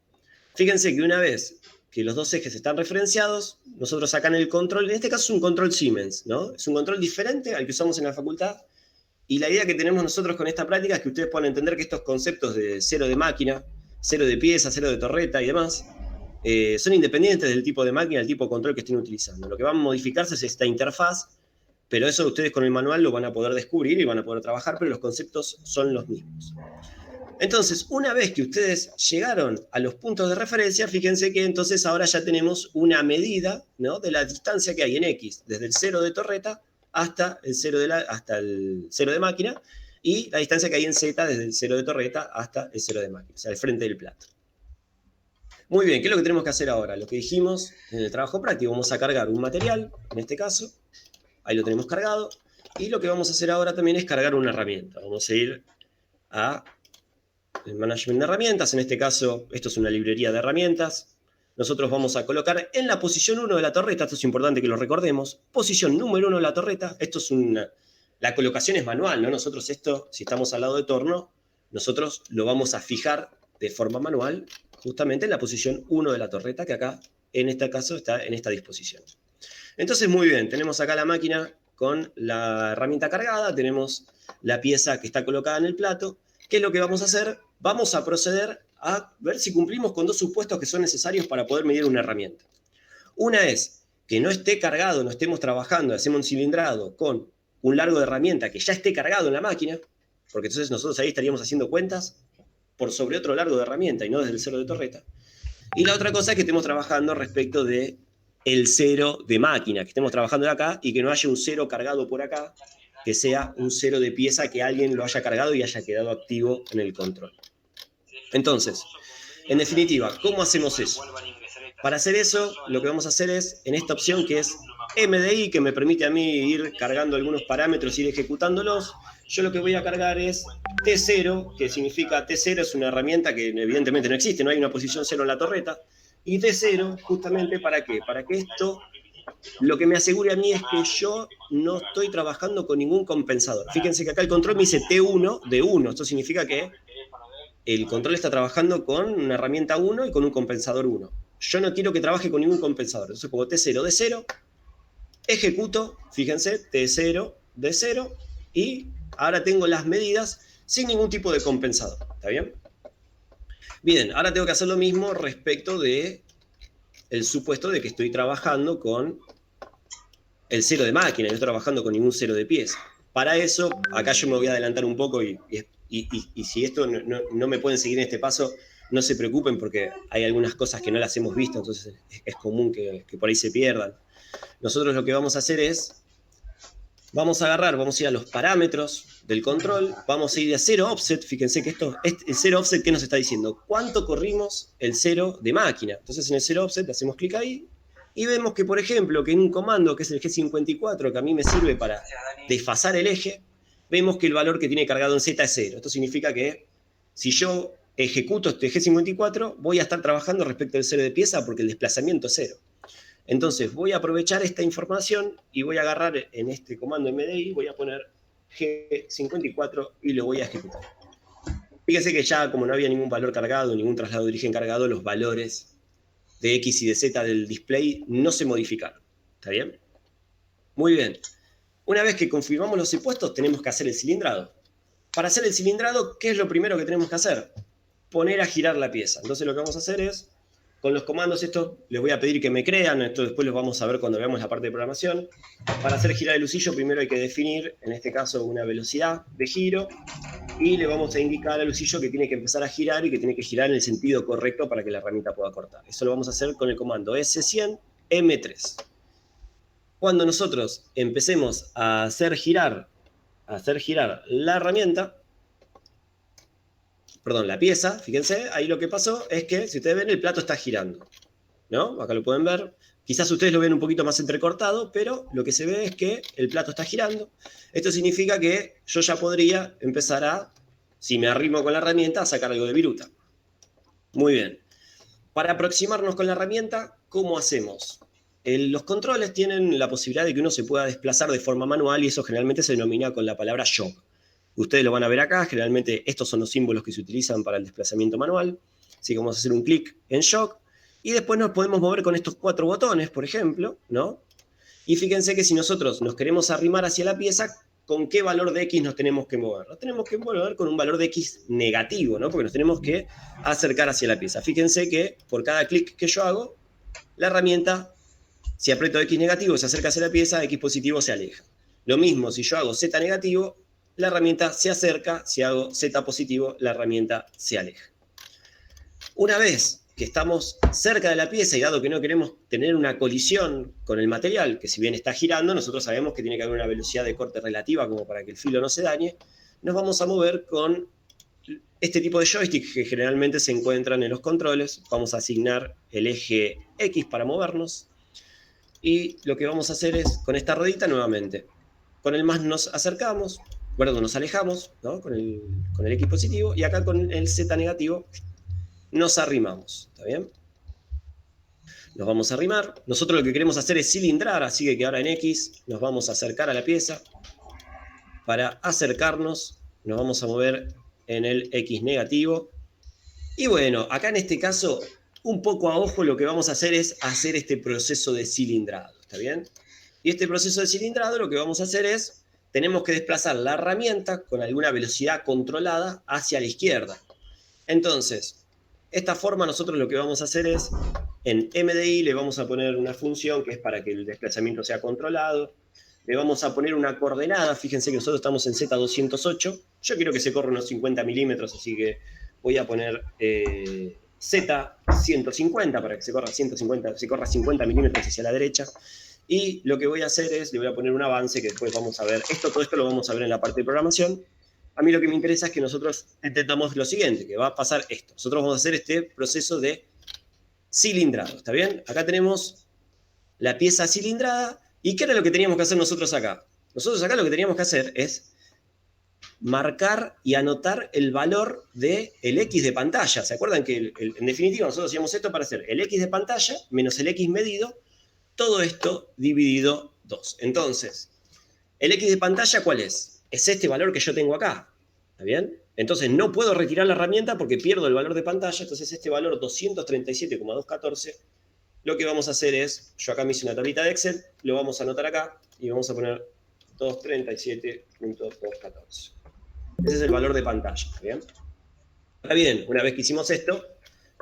Fíjense que una vez que los dos ejes están referenciados, nosotros acá en el control, en este caso es un control Siemens, ¿no? Es un control diferente al que usamos en la facultad, y la idea que tenemos nosotros con esta práctica es que ustedes puedan entender que estos conceptos de cero de máquina, cero de pieza, cero de torreta y demás, son independientes del tipo de máquina, del tipo de control que estén utilizando. Lo que va a modificarse es esta interfaz, pero eso ustedes con el manual lo van a poder descubrir y van a poder trabajar, pero los conceptos son los mismos. Entonces, una vez que ustedes llegaron a los puntos de referencia, fíjense que entonces ahora ya tenemos una medida, ¿no?, de la distancia que hay en X, desde el cero de torreta hasta el cero de máquina, y la distancia que hay en Z desde el cero de torreta hasta el cero de máquina, o sea, el frente del plato. Muy bien, ¿qué es lo que tenemos que hacer ahora? Lo que dijimos en el trabajo práctico, vamos a cargar un material, en este caso, ahí lo tenemos cargado, y lo que vamos a hacer ahora también es cargar una herramienta. Vamos a ir a el management de herramientas, en este caso, esto es una librería de herramientas. Nosotros vamos a colocar en la posición 1 de la torreta, esto es importante que lo recordemos, posición número 1 de la torreta, esto es la colocación es manual, ¿no? Nosotros esto, si estamos al lado de torno, nosotros lo vamos a fijar de forma manual, justamente en la posición 1 de la torreta, que acá, en este caso, está en esta disposición. Entonces, muy bien, tenemos acá la máquina con la herramienta cargada, tenemos la pieza que está colocada en el plato. ¿Qué es lo que vamos a hacer? Vamos a proceder a ver si cumplimos con dos supuestos que son necesarios para poder medir una herramienta. Una es que no esté cargado, no estemos trabajando, hacemos un cilindrado con un largo de herramienta que ya esté cargado en la máquina, porque entonces nosotros ahí estaríamos haciendo cuentas por sobre otro largo de herramienta y no desde el cero de torreta. Y la otra cosa es que estemos trabajando respecto de el cero de máquina, que estemos trabajando de acá y que no haya un cero cargado por acá, que sea un cero de pieza que alguien lo haya cargado y haya quedado activo en el control. Entonces, en definitiva, ¿cómo hacemos eso? Para hacer eso, lo que vamos a hacer es, en esta opción que es MDI, que me permite a mí ir cargando algunos parámetros, ir ejecutándolos, yo lo que voy a cargar es T0, que significa T0 es una herramienta que evidentemente no existe, no hay una posición 0 en la torreta, y T0 justamente ¿para qué? Para que esto lo que me asegure a mí es que yo no estoy trabajando con ningún compensador. Fíjense que acá el control me dice T1 de 1, esto significa que el control está trabajando con una herramienta 1 y con un compensador 1. Yo no quiero que trabaje con ningún compensador, entonces pongo T0 de 0, ejecuto, fíjense, T0 de 0, y ahora tengo las medidas sin ningún tipo de compensador, ¿está bien? Bien, ahora tengo que hacer lo mismo respecto de el supuesto de que estoy trabajando con el 0 de máquina, no estoy trabajando con ningún 0 de pieza. Para eso, acá yo me voy a adelantar un poco y si esto no me pueden seguir en este paso, no se preocupen porque hay algunas cosas que no las hemos visto, entonces es común que por ahí se pierdan. Nosotros lo que vamos a hacer es, vamos a ir a los parámetros del control, vamos a ir a 0 offset, fíjense que el 0 offset, ¿qué nos está diciendo? ¿Cuánto corrimos el 0 de máquina? Entonces en el 0 offset hacemos clic ahí y vemos que, por ejemplo, que en un comando que es el G54, que a mí me sirve para desfasar el eje, vemos que el valor que tiene cargado en Z es 0. Esto significa que si yo ejecuto este G54, voy a estar trabajando respecto al 0 de pieza porque el desplazamiento es 0. Entonces voy a aprovechar esta información y voy a agarrar en este comando MDI, voy a poner G54 y lo voy a ejecutar. Fíjense que ya como no había ningún valor cargado, ningún traslado de origen cargado, los valores de X y de Z del display no se modificaron. ¿Está bien? Muy bien. Una vez que confirmamos los impuestos, tenemos que hacer el cilindrado. Para hacer el cilindrado, ¿qué es lo primero que tenemos que hacer? Poner a girar la pieza. Entonces lo que vamos a hacer es, con los comandos estos, les voy a pedir que me crean, esto después lo vamos a ver cuando veamos la parte de programación. Para hacer girar el usillo, primero hay que definir, en este caso, una velocidad de giro, y le vamos a indicar al usillo que tiene que empezar a girar y que tiene que girar en el sentido correcto para que la herramienta pueda cortar. Eso lo vamos a hacer con el comando S100 M3. Cuando nosotros empecemos a hacer girar la herramienta, perdón, la pieza, fíjense, ahí lo que pasó es que, si ustedes ven, el plato está girando, ¿no? Acá lo pueden ver. Quizás ustedes lo ven un poquito más entrecortado, pero lo que se ve es que el plato está girando. Esto significa que yo ya podría empezar a, si me arrimo con la herramienta, a sacar algo de viruta. Muy bien. Para aproximarnos con la herramienta, ¿cómo hacemos? Los controles tienen la posibilidad de que uno se pueda desplazar de forma manual y eso generalmente se denomina con la palabra jog. Ustedes lo van a ver acá, generalmente estos son los símbolos que se utilizan para el desplazamiento manual. Así que vamos a hacer un clic en jog y después nos podemos mover con estos 4 botones, por ejemplo, ¿no? Y fíjense que si nosotros nos queremos arrimar hacia la pieza, ¿con qué valor de X nos tenemos que mover? Nos tenemos que mover con un valor de X negativo, ¿no? Porque nos tenemos que acercar hacia la pieza. Fíjense que por cada clic que yo hago, la herramienta, si aprieto X negativo, se acerca hacia la pieza, X positivo se aleja. Lo mismo, si yo hago Z negativo, la herramienta se acerca, si hago Z positivo, la herramienta se aleja. Una vez que estamos cerca de la pieza y dado que no queremos tener una colisión con el material, que si bien está girando, nosotros sabemos que tiene que haber una velocidad de corte relativa como para que el filo no se dañe, nos vamos a mover con este tipo de joystick que generalmente se encuentran en los controles. Vamos a asignar el eje X para movernos y lo que vamos a hacer es, con esta ruedita nuevamente, con el más nos acercamos, bueno, nos alejamos, ¿no? con el X positivo, y acá con el Z negativo nos arrimamos, ¿está bien? Nos vamos a arrimar. Nosotros lo que queremos hacer es cilindrar, así que ahora en X nos vamos a acercar a la pieza. Para acercarnos, nos vamos a mover en el X negativo. Y bueno, acá en este caso, un poco a ojo, lo que vamos a hacer es hacer este proceso de cilindrado, ¿está bien? Y este proceso de cilindrado lo que vamos a hacer es, tenemos que desplazar la herramienta con alguna velocidad controlada hacia la izquierda. Entonces, esta forma nosotros lo que vamos a hacer es, en MDI le vamos a poner una función que es para que el desplazamiento sea controlado. Le vamos a poner una coordenada, fíjense que nosotros estamos en Z208. Yo quiero que se corra unos 50 milímetros, así que voy a poner Z150 para que se corra 50 milímetros hacia la derecha. Y lo que voy a hacer es, le voy a poner un avance que después vamos a ver. Todo esto lo vamos a ver en la parte de programación. A mí lo que me interesa es que nosotros entendamos lo siguiente, que va a pasar esto. Nosotros vamos a hacer este proceso de cilindrado, ¿está bien? Acá tenemos la pieza cilindrada. ¿Y qué era lo que teníamos que hacer nosotros acá? Nosotros acá lo que teníamos que hacer es marcar y anotar el valor del X de pantalla. ¿Se acuerdan que en definitiva nosotros hacíamos esto para hacer el X de pantalla menos el X medido, todo esto dividido 2? Entonces, ¿el X de pantalla cuál es? Es este valor que yo tengo acá. ¿Está bien? Entonces no puedo retirar la herramienta porque pierdo el valor de pantalla. Entonces este valor 237,214, lo que vamos a hacer es, yo acá me hice una tablita de Excel, lo vamos a anotar acá y vamos a poner 237,214. Ese es el valor de pantalla. ¿Está bien? Ahora bien, una vez que hicimos esto,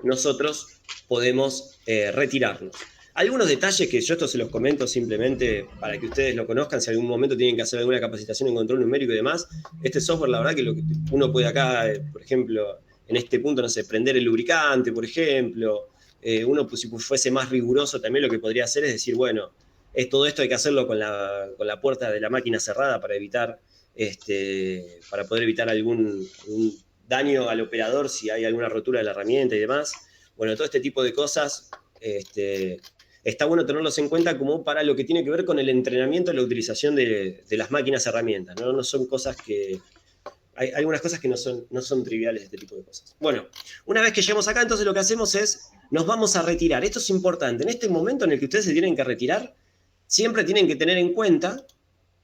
nosotros podemos retirarnos. Algunos detalles que yo esto se los comento simplemente para que ustedes lo conozcan, si en algún momento tienen que hacer alguna capacitación en control numérico y demás, este software, la verdad que lo que uno puede acá, por ejemplo, en este punto, no sé, prender el lubricante, por ejemplo, uno pues, si fuese más riguroso también lo que podría hacer es decir, bueno, todo esto hay que hacerlo con la puerta de la máquina cerrada para evitar, para poder evitar algún daño al operador si hay alguna rotura de la herramienta y demás. Bueno, todo este tipo de cosas está bueno tenerlos en cuenta como para lo que tiene que ver con el entrenamiento y la utilización de las máquinas herramientas, ¿no? No son cosas que... Hay algunas cosas que no son triviales, este tipo de cosas. Bueno, una vez que llegamos acá, entonces lo que hacemos es, nos vamos a retirar. Esto es importante. En este momento en el que ustedes se tienen que retirar, siempre tienen que tener en cuenta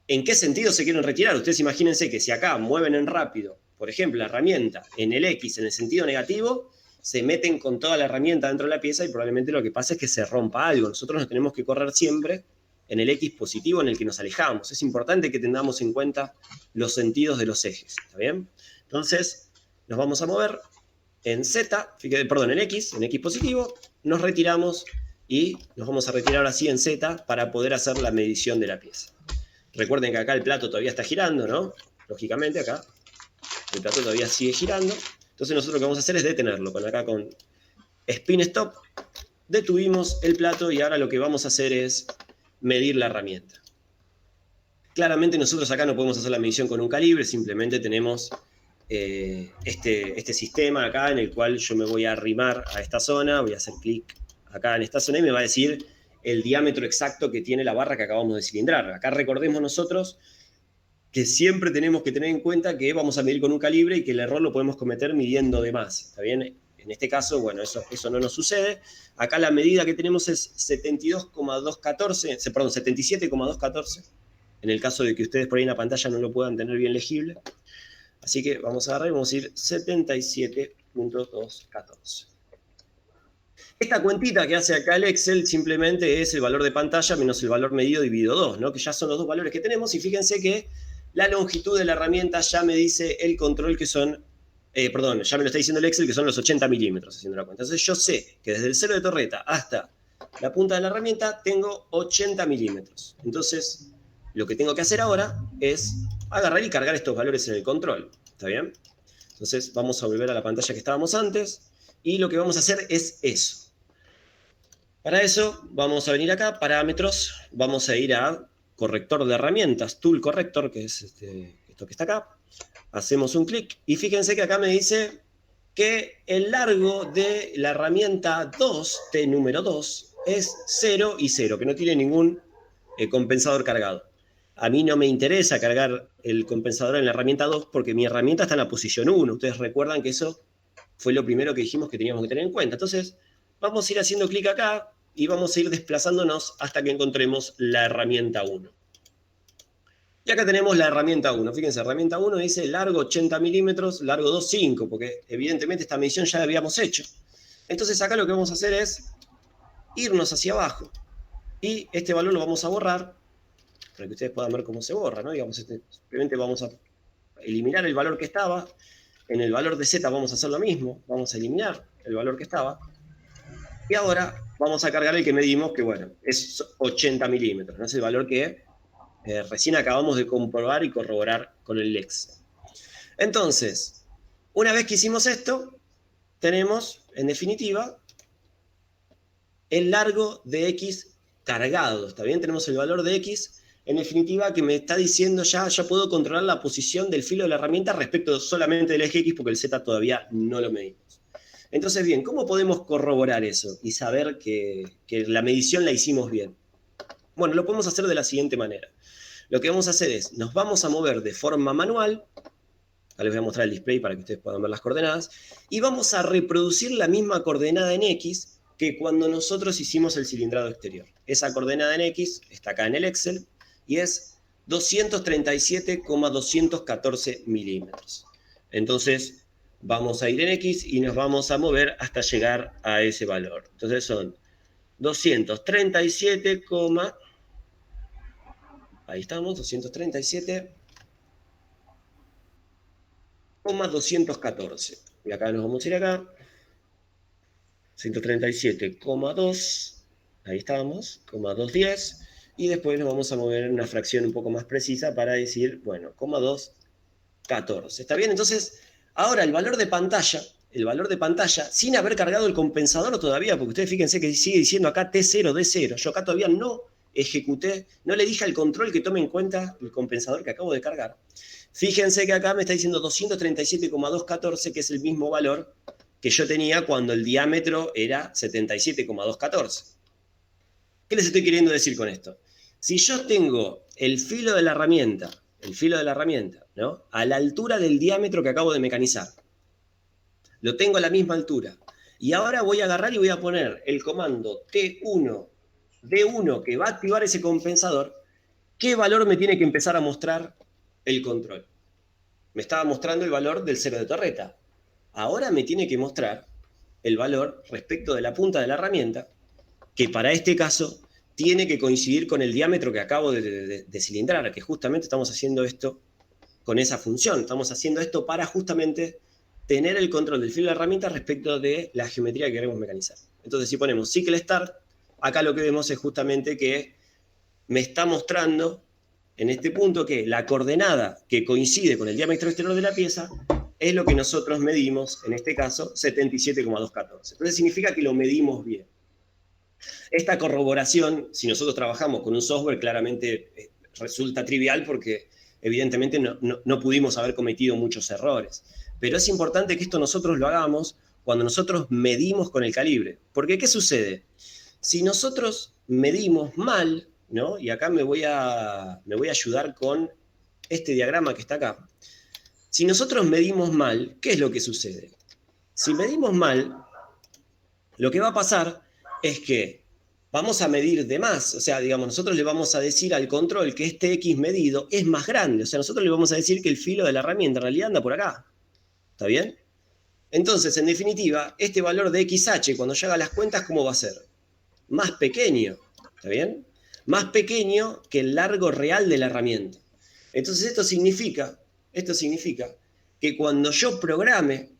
en qué sentido se quieren retirar. Ustedes imagínense que si acá mueven en rápido, por ejemplo, la herramienta en el X en el sentido negativo, se meten con toda la herramienta dentro de la pieza y probablemente lo que pasa es que se rompa algo. Nosotros nos tenemos que correr siempre en el X positivo en el que nos alejamos. Es importante que tengamos en cuenta los sentidos de los ejes, ¿está bien? Entonces, nos vamos a mover en Z, perdón, en X positivo, nos retiramos y nos vamos a retirar ahora sí en Z para poder hacer la medición de la pieza. Recuerden que acá el plato todavía está girando, ¿no? Lógicamente acá el plato todavía sigue girando. Entonces nosotros lo que vamos a hacer es detenerlo. Acá con Spin Stop detuvimos el plato y ahora lo que vamos a hacer es medir la herramienta. Claramente nosotros acá no podemos hacer la medición con un calibre, simplemente tenemos este sistema acá en el cual yo me voy a arrimar a esta zona, voy a hacer clic acá en esta zona y me va a decir el diámetro exacto que tiene la barra que acabamos de cilindrar. Acá recordemos nosotros que siempre tenemos que tener en cuenta que vamos a medir con un calibre y que el error lo podemos cometer midiendo de más, ¿está bien? En este caso, bueno, eso no nos sucede. Acá la medida que tenemos es 77,214, en el caso de que ustedes por ahí en la pantalla no lo puedan tener bien legible. Así que vamos a agarrar y vamos a ir 77,214. Esta cuentita que hace acá el Excel simplemente es el valor de pantalla menos el valor medido dividido 2, ¿no? Que ya son los dos valores que tenemos. Y fíjense que la longitud de la herramienta ya me dice el control que son, perdón, ya me lo está diciendo el Excel que son los 80 milímetros haciendo la cuenta. Entonces yo sé que desde el cero de torreta hasta la punta de la herramienta tengo 80 milímetros. Entonces lo que tengo que hacer ahora es agarrar y cargar estos valores en el control. ¿Está bien? Entonces vamos a volver a la pantalla que estábamos antes y lo que vamos a hacer es eso. Para eso vamos a venir acá, parámetros, vamos a ir a corrector de herramientas, tool corrector, que es esto que está acá. Hacemos un clic y fíjense que acá me dice que el largo de la herramienta 2, T número 2, es 0 y 0, que no tiene ningún compensador cargado. A mí no me interesa cargar el compensador en la herramienta 2 porque mi herramienta está en la posición 1. Ustedes recuerdan que eso fue lo primero que dijimos que teníamos que tener en cuenta. Entonces, vamos a ir haciendo clic acá y vamos a ir desplazándonos hasta que encontremos la herramienta 1. Y acá tenemos la herramienta 1. Fíjense, herramienta 1 dice largo 80 milímetros, largo 2, 5, porque evidentemente esta medición ya la habíamos hecho. Entonces acá lo que vamos a hacer es irnos hacia abajo. Y este valor lo vamos a borrar, para que ustedes puedan ver cómo se borra, ¿no? Digamos, simplemente vamos a eliminar el valor que estaba. En el valor de Z vamos a hacer lo mismo. Vamos a eliminar el valor que estaba. Y ahora vamos a cargar el que medimos, que bueno, es 80 milímetros, ¿no? Es el valor que recién acabamos de comprobar y corroborar con el Excel. Entonces, una vez que hicimos esto, tenemos, en definitiva, el largo de X cargado, ¿está bien? Tenemos el valor de X, en definitiva, que me está diciendo ya puedo controlar la posición del filo de la herramienta respecto solamente del eje X, porque el Z todavía no lo medimos. Entonces, bien, ¿cómo podemos corroborar eso y saber que la medición la hicimos bien? Bueno, lo podemos hacer de la siguiente manera. Lo que vamos a hacer es, nos vamos a mover de forma manual Acá les voy a mostrar el display para que ustedes puedan ver las coordenadas. Y vamos a reproducir la misma coordenada en X que cuando nosotros hicimos el cilindrado exterior. Esa coordenada en X está acá en el Excel y es 237,214 milímetros. Entonces, vamos a ir en X y nos vamos a mover hasta llegar a ese valor. Entonces son 237, ahí estamos, 237,214. Y acá nos vamos a ir acá. 137,2, ahí estamos, 210, y después nos vamos a mover en una fracción un poco más precisa para decir, bueno, 214. ¿Está bien? Entonces, ahora el valor de pantalla, sin haber cargado el compensador todavía, porque ustedes fíjense que sigue diciendo acá T0, D0, yo acá todavía no ejecuté, no le dije al control que tome en cuenta el compensador que acabo de cargar. Fíjense que acá me está diciendo 237,214, que es el mismo valor que yo tenía cuando el diámetro era 77,214. ¿Qué les estoy queriendo decir con esto? Si yo tengo el filo de la herramienta, ¿no? A la altura del diámetro que acabo de mecanizar, lo tengo a la misma altura, y ahora voy a agarrar y voy a poner el comando T1, D1, que va a activar ese compensador, ¿qué valor me tiene que empezar a mostrar el control? Me estaba mostrando el valor del cero de torreta. Ahora me tiene que mostrar el valor respecto de la punta de la herramienta, que para este caso tiene que coincidir con el diámetro que acabo de cilindrar, que justamente estamos haciendo esto con esa función. Estamos haciendo esto para justamente tener el control del filo de la herramienta respecto de la geometría que queremos mecanizar. Entonces, si ponemos cycle start, acá lo que vemos es justamente que me está mostrando en este punto que la coordenada que coincide con el diámetro exterior de la pieza es lo que nosotros medimos, en este caso, 77,214. Entonces significa que lo medimos bien. Esta corroboración, si nosotros trabajamos con un software, claramente resulta trivial porque evidentemente no pudimos haber cometido muchos errores. Pero es importante que esto nosotros lo hagamos cuando nosotros medimos con el calibre. Porque, ¿qué sucede? Si nosotros medimos mal, ¿no? Y acá me voy a ayudar con este diagrama que está acá. Si nosotros medimos mal, ¿qué es lo que sucede? Si medimos mal, lo que va a pasar es que vamos a medir de más. O sea, digamos, nosotros le vamos a decir al control que este X medido es más grande. O sea, nosotros le vamos a decir que el filo de la herramienta en realidad anda por acá. ¿Está bien? Entonces, en definitiva, este valor de XH, cuando yo haga las cuentas, ¿cómo va a ser? Más pequeño. ¿Está bien? Más pequeño que el largo real de la herramienta. Entonces, esto significa que cuando yo programe,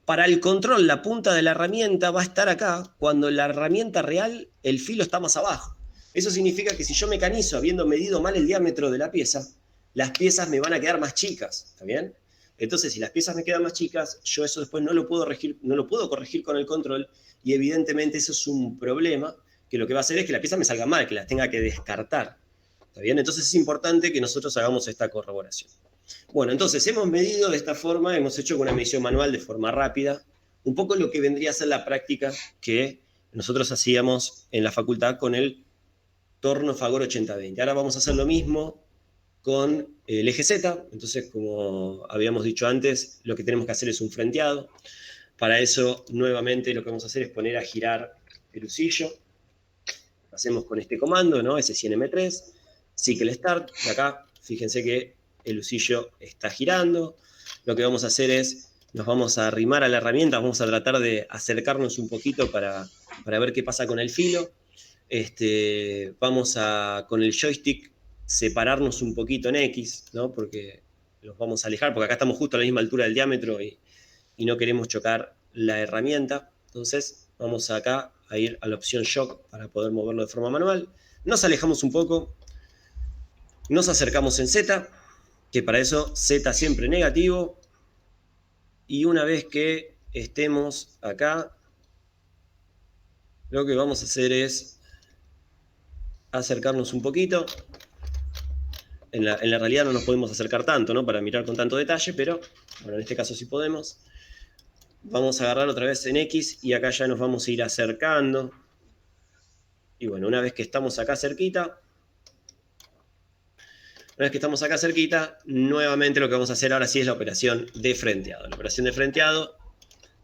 para el control, la punta de la herramienta va a estar acá, cuando la herramienta real, el filo está más abajo. Eso significa que si yo mecanizo habiendo medido mal el diámetro de la pieza, las piezas me van a quedar más chicas, ¿está bien? Entonces, si las piezas me quedan más chicas, yo eso después no lo puedo corregir con el control, y evidentemente eso es un problema, que lo que va a hacer es que las piezas me salgan mal, que las tenga que descartar, ¿está bien? Entonces es importante que nosotros hagamos esta corroboración. Bueno, entonces hemos medido de esta forma, hemos hecho con una medición manual de forma rápida, un poco lo que vendría a ser la práctica que nosotros hacíamos en la facultad con el torno Fagor 8020. Ahora vamos a hacer lo mismo con el eje Z. Entonces, como habíamos dicho antes, lo que tenemos que hacer es un frenteado. Para eso, nuevamente, lo que vamos a hacer es poner a girar el usillo. Lo hacemos con este comando, ¿no? S100M3, cycle start. Y acá, fíjense que el usillo está girando. Lo que vamos a hacer es, nos vamos a arrimar a la herramienta, vamos a tratar de acercarnos un poquito para ver qué pasa con el filo. Vamos a, con el joystick, separarnos un poquito en X, ¿no? Porque los vamos a alejar, porque acá estamos justo a la misma altura del diámetro y no queremos chocar la herramienta. Entonces vamos acá a ir a la opción shock para poder moverlo de forma manual. Nos alejamos un poco, nos acercamos en Z, que para eso Z siempre negativo, y una vez que estemos acá, lo que vamos a hacer es acercarnos un poquito. En la realidad no nos podemos acercar tanto, ¿no? Para mirar con tanto detalle, pero bueno, en este caso sí podemos. Vamos a agarrar otra vez en X y acá ya nos vamos a ir acercando. Y bueno, una vez que estamos acá cerquita, Una vez que estamos acá cerquita, nuevamente lo que vamos a hacer ahora sí es la operación de frenteado. La operación de frenteado,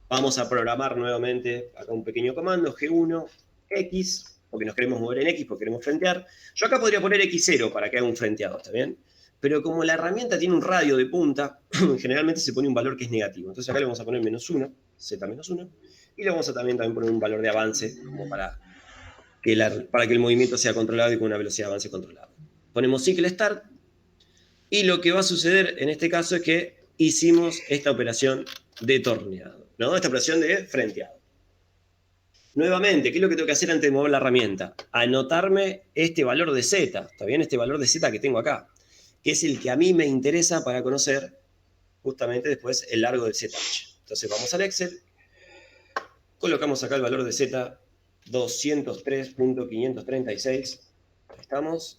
vamos a programar nuevamente acá un pequeño comando, G1, X, porque nos queremos mover en X, porque queremos frentear. Yo acá podría poner X0 para que haga un frenteado, ¿está bien? Pero como la herramienta tiene un radio de punta, generalmente se pone un valor que es negativo. Entonces acá le vamos a poner -1, Z-1, y le vamos a también poner un valor de avance, como para que el movimiento sea controlado y con una velocidad de avance controlada. Ponemos cycle start, y lo que va a suceder en este caso es que hicimos esta operación de torneado, ¿no? Esta operación de frenteado. Nuevamente, ¿qué es lo que tengo que hacer antes de mover la herramienta? Anotarme este valor de Z, ¿está bien? Este valor de Z que tengo acá, que es el que a mí me interesa para conocer justamente después el largo del ZH. Entonces vamos al Excel, colocamos acá el valor de Z, 203.536, ahí estamos.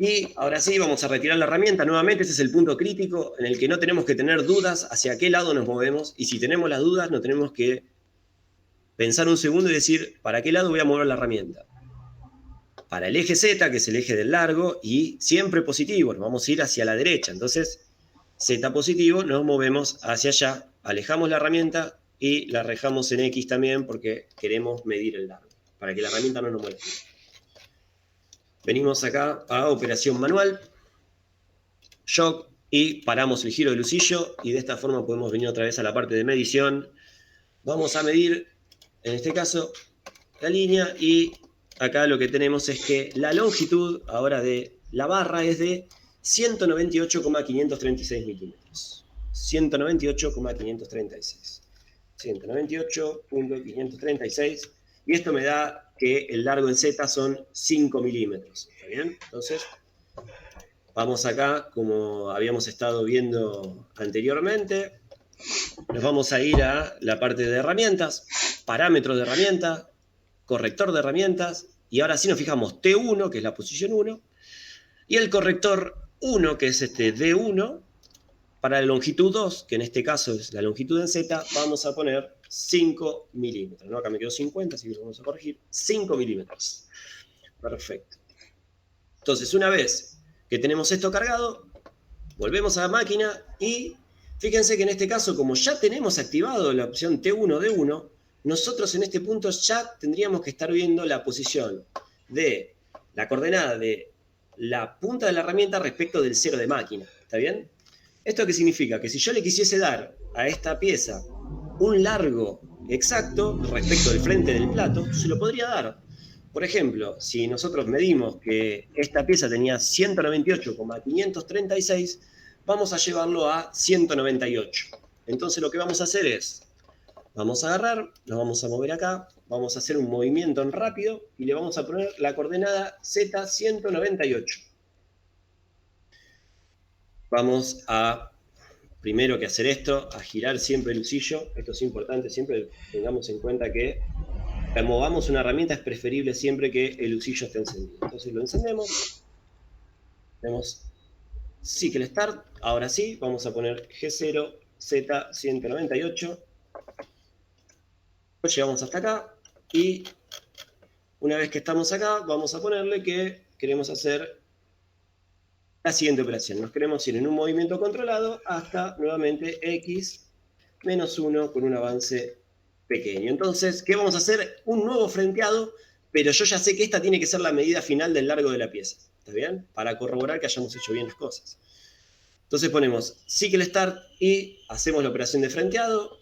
Y ahora sí, vamos a retirar la herramienta. Nuevamente, ese es el punto crítico en el que no tenemos que tener dudas hacia qué lado nos movemos. Y si tenemos las dudas, no tenemos que pensar un segundo y decir, ¿para qué lado voy a mover la herramienta? Para el eje Z, que es el eje del largo, y siempre positivo, nos vamos a ir hacia la derecha. Entonces, Z positivo, nos movemos hacia allá, alejamos la herramienta y la dejamos en X también porque queremos medir el largo, para que la herramienta no nos mueva. Venimos acá a operación manual, shock, y paramos el giro del lucillo, y de esta forma podemos venir otra vez a la parte de medición. Vamos a medir, en este caso, la línea, y acá lo que tenemos es que la longitud ahora de la barra es de 198,536 milímetros. 198,536. 198.536. Y esto me da que el largo en Z son 5 milímetros. ¿Está bien? Entonces, vamos acá, como habíamos estado viendo anteriormente. Nos vamos a ir a la parte de herramientas, parámetros de herramienta, corrector de herramientas, y ahora sí nos fijamos T1, que es la posición 1, y el corrector 1, que es este D1, para la longitud 2, que en este caso es la longitud en Z, vamos a poner 5 milímetros. ¿No? Acá me quedó 50, así que lo vamos a corregir. 5 milímetros. Perfecto. Entonces, una vez que tenemos esto cargado, volvemos a la máquina y fíjense que en este caso, como ya tenemos activado la opción T1D1, nosotros en este punto ya tendríamos que estar viendo la posición de la coordenada de la punta de la herramienta respecto del cero de máquina. ¿Está bien? ¿Esto qué significa? Que si yo le quisiese dar a esta pieza un largo exacto respecto del frente del plato, se lo podría dar. Por ejemplo, si nosotros medimos que esta pieza tenía 198,536, vamos a llevarlo a 198. Entonces lo que vamos a hacer es, vamos a agarrar, nos vamos a mover acá, vamos a hacer un movimiento en rápido y le vamos a poner la coordenada Z198. Vamos a, primero que hacer esto, a girar siempre el lucillo. Esto es importante, siempre tengamos en cuenta que removamos una herramienta, es preferible siempre que el lucillo esté encendido. Entonces lo encendemos, tenemos cycle start, ahora sí, vamos a poner G0 Z198, llegamos hasta acá, y una vez que estamos acá, vamos a ponerle que queremos hacer la siguiente operación. Nos queremos ir en un movimiento controlado hasta nuevamente X-1 con un avance pequeño. Entonces, ¿qué vamos a hacer? Un nuevo frenteado, pero yo ya sé que esta tiene que ser la medida final del largo de la pieza. ¿Está bien? Para corroborar que hayamos hecho bien las cosas. Entonces ponemos cycle start y hacemos la operación de frenteado.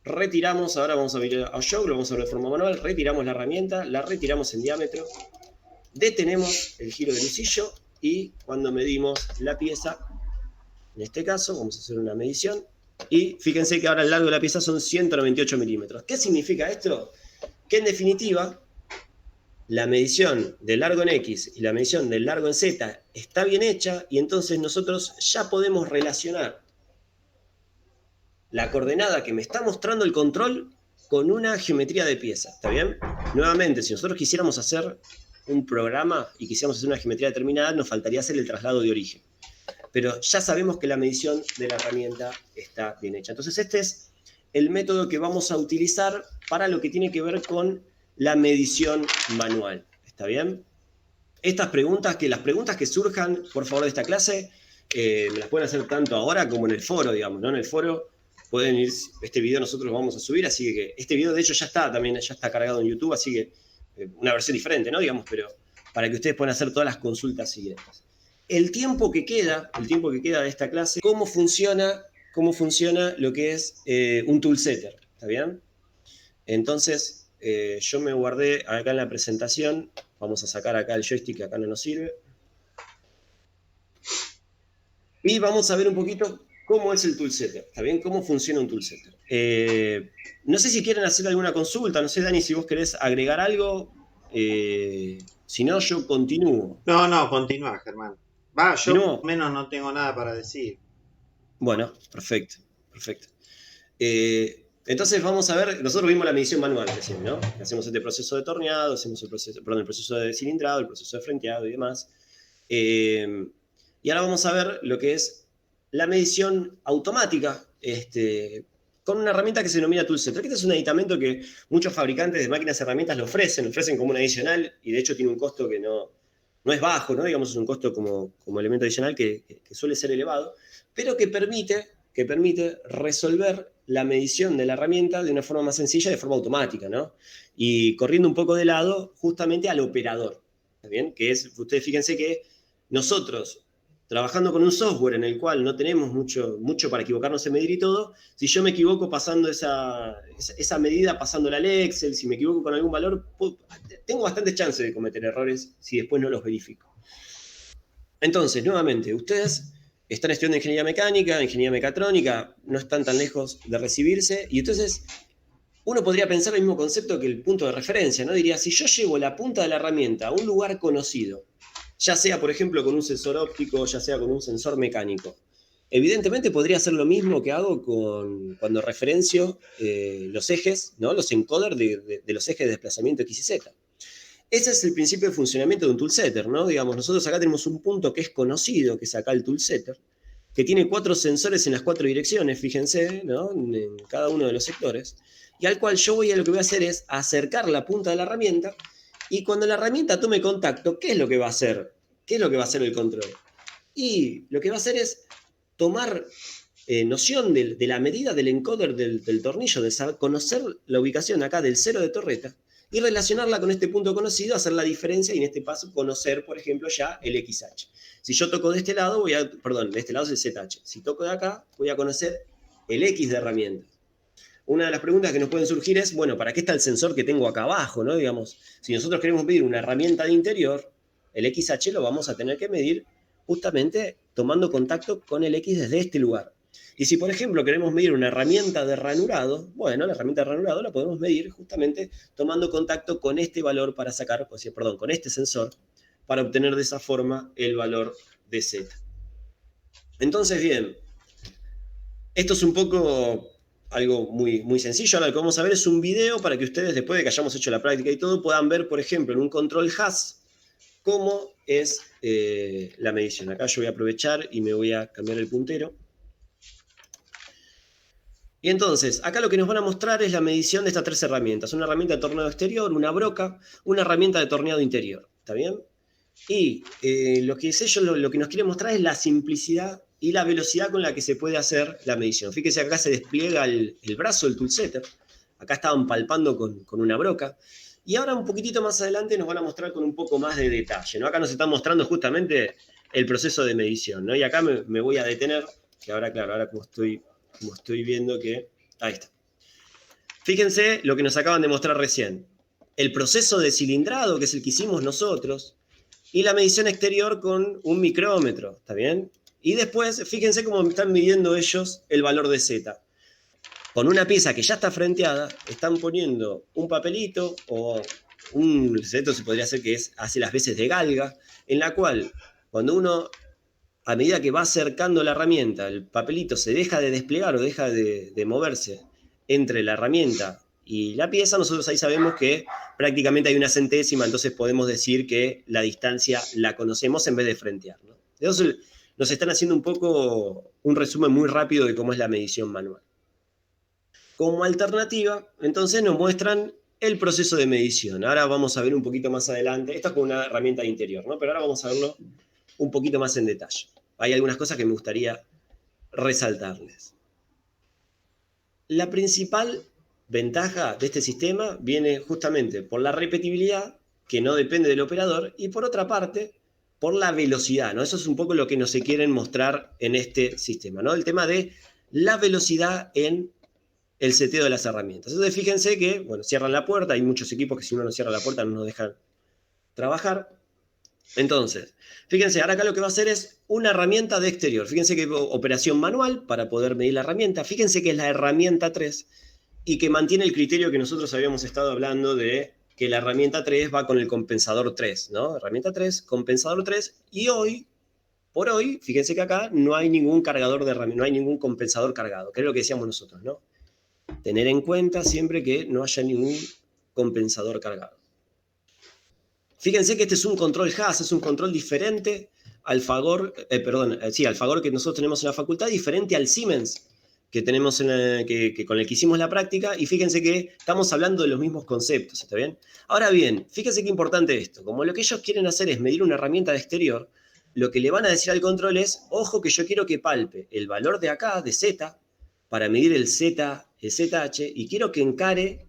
Retiramos, ahora vamos a ver a show, lo vamos a ver de forma manual. Retiramos la herramienta, la retiramos en diámetro. Detenemos el giro del lucillo y cuando medimos la pieza, en este caso, vamos a hacer una medición. Y fíjense que ahora el largo de la pieza son 198 milímetros. ¿Qué significa esto? Que en definitiva, la medición del largo en X y la medición del largo en Z está bien hecha y entonces nosotros ya podemos relacionar la coordenada que me está mostrando el control con una geometría de pieza. ¿Está bien? Nuevamente, si nosotros quisiéramos hacer un programa y quisiéramos hacer una geometría determinada, nos faltaría hacer el traslado de origen. Pero ya sabemos que la medición de la herramienta está bien hecha. Entonces este es el método que vamos a utilizar para lo que tiene que ver con la medición manual. ¿Está bien? Estas preguntas, las preguntas que surjan, por favor, de esta clase, me las pueden hacer tanto ahora como en el foro, digamos, ¿no? En el foro pueden ir, este video nosotros lo vamos a subir, así que este video de hecho ya está también, ya está cargado en YouTube, así que una versión diferente, ¿no? Digamos, pero para que ustedes puedan hacer todas las consultas siguientes. El tiempo que queda de esta clase, cómo funciona lo que es un tool setter, ¿está bien? Entonces, yo me guardé acá en la presentación, vamos a sacar acá el joystick que acá no nos sirve. Y vamos a ver un poquito cómo es el tool setter, ¿está bien? ¿Cómo funciona un tool setter? No sé si quieren hacer alguna consulta, no sé, Dani, si vos querés agregar algo. Si no, yo continúo. No, continúa, Germán. Yo ¿Continúo? menos no tengo nada para decir. Bueno, perfecto. Entonces vamos a ver, nosotros vimos la medición manual recién, ¿no? Hacemos este proceso de torneado, hacemos el proceso de cilindrado, el proceso de frenteado y demás. Y ahora vamos a ver lo que es la medición automática, con una herramienta que se denomina toolsetter. Este es un aditamento que muchos fabricantes de máquinas y herramientas lo ofrecen como un adicional, y de hecho tiene un costo que no es bajo, ¿no? Digamos, es un costo como elemento adicional que suele ser elevado, pero que permite resolver la medición de la herramienta de una forma más sencilla, de forma automática, ¿no? Y corriendo un poco de lado justamente al operador, ¿está bien? Que es, ustedes fíjense que nosotros, trabajando con un software en el cual no tenemos mucho para equivocarnos en medir y todo, si yo me equivoco pasando esa medida, pasándola al Excel, si me equivoco con algún valor, tengo bastantes chances de cometer errores si después no los verifico. Entonces, nuevamente, ustedes están estudiando ingeniería mecánica, ingeniería mecatrónica, no están tan lejos de recibirse, y entonces uno podría pensar el mismo concepto que el punto de referencia, ¿no? Diría, si yo llevo la punta de la herramienta a un lugar conocido, ya sea, por ejemplo, con un sensor óptico, ya sea con un sensor mecánico, evidentemente podría hacer lo mismo que hago cuando referencio los ejes, ¿no? Los encoders de los ejes de desplazamiento X y Z. Ese es el principio de funcionamiento de un toolsetter, ¿no? Digamos, nosotros acá tenemos un punto que es conocido, que es acá el toolsetter, que tiene 4 sensores en las 4 direcciones, fíjense, ¿no? En cada uno de los sectores, y al cual yo lo que voy a hacer es acercar la punta de la herramienta, y cuando la herramienta tome contacto, ¿qué es lo que va a hacer? ¿Qué es lo que va a hacer el control? Y lo que va a hacer es tomar noción de la medida del encoder del tornillo, de saber, conocer la ubicación acá del cero de torreta, y relacionarla con este punto conocido, hacer la diferencia y en este paso conocer, por ejemplo, ya el XH. Si yo toco de este lado, de este lado es el ZH. Si toco de acá, voy a conocer el X de herramienta. Una de las preguntas que nos pueden surgir es, bueno, ¿para qué está el sensor que tengo acá abajo? ¿No? Digamos, si nosotros queremos medir una herramienta de interior, el XH lo vamos a tener que medir justamente tomando contacto con el X desde este lugar. Y si, por ejemplo, queremos medir una herramienta de ranurado, bueno, la herramienta de ranurado la podemos medir justamente tomando contacto con este valor para sacar, con este sensor, para obtener de esa forma el valor de Z. Entonces, bien, esto es un poco algo muy, muy sencillo. Ahora lo que vamos a ver es un video para que ustedes, después de que hayamos hecho la práctica y todo, puedan ver, por ejemplo, en un control HAS, cómo es la medición. Acá yo voy a aprovechar y me voy a cambiar el puntero. Y entonces, acá lo que nos van a mostrar es la medición de estas 3 herramientas. Una herramienta de torneado exterior, una broca, una herramienta de torneado interior. ¿Está bien? Y lo que nos quiere mostrar es la simplicidad y la velocidad con la que se puede hacer la medición. Fíjense que acá se despliega el brazo del toolsetter. Acá estaban palpando con una broca. Y ahora un poquitito más adelante nos van a mostrar con un poco más de detalle, ¿no? Acá nos están mostrando justamente el proceso de medición, ¿no? Y acá me voy a detener, que ahora, claro, ahora como estoy viendo que... Ahí está. Fíjense lo que nos acaban de mostrar recién. El proceso de cilindrado, que es el que hicimos nosotros, y la medición exterior con un micrómetro, ¿está bien? Y después, fíjense cómo están midiendo ellos el valor de Z. Con una pieza que ya está frenteada, están poniendo un papelito o esto se podría hacer que hace las veces de galga, en la cual cuando uno, a medida que va acercando la herramienta, el papelito se deja de desplegar o deja de moverse entre la herramienta y la pieza, nosotros ahí sabemos que prácticamente hay una centésima, entonces podemos decir que la distancia la conocemos en vez de frentear, ¿no? Entonces nos están haciendo un poco un resumen muy rápido de cómo es la medición manual. Como alternativa, entonces nos muestran el proceso de medición. Ahora vamos a ver un poquito más adelante. Esto es como una herramienta de interior, ¿no? Pero ahora vamos a verlo un poquito más en detalle. Hay algunas cosas que me gustaría resaltarles. La principal ventaja de este sistema viene justamente por la repetibilidad, que no depende del operador, y por otra parte, por la velocidad, ¿no? Eso es un poco lo que nos se quieren mostrar en este sistema, ¿no? El tema de la velocidad en el seteo de las herramientas. Entonces, fíjense que, bueno, cierran la puerta, hay muchos equipos que si uno no cierra la puerta no nos dejan trabajar. Entonces, fíjense, ahora acá lo que va a hacer es una herramienta de exterior. Fíjense que operación manual para poder medir la herramienta. Fíjense que es la herramienta 3 y que mantiene el criterio que nosotros habíamos estado hablando de que la herramienta 3 va con el compensador 3, ¿no? Herramienta 3, compensador 3, y hoy, por hoy, fíjense que acá no hay ningún cargador de herramienta, no hay ningún compensador cargado, que es lo que decíamos nosotros, ¿no? Tener en cuenta siempre que no haya ningún compensador cargado. Fíjense que este es un control Haas, es un control diferente al Fagor, al Fagor que nosotros tenemos en la facultad, diferente al Siemens que tenemos con el que hicimos la práctica, y fíjense que estamos hablando de los mismos conceptos, ¿está bien? Ahora bien, fíjense qué importante esto, como lo que ellos quieren hacer es medir una herramienta de exterior, lo que le van a decir al control es, ojo que yo quiero que palpe el valor de acá, de Z, para medir el ZH, y quiero que encare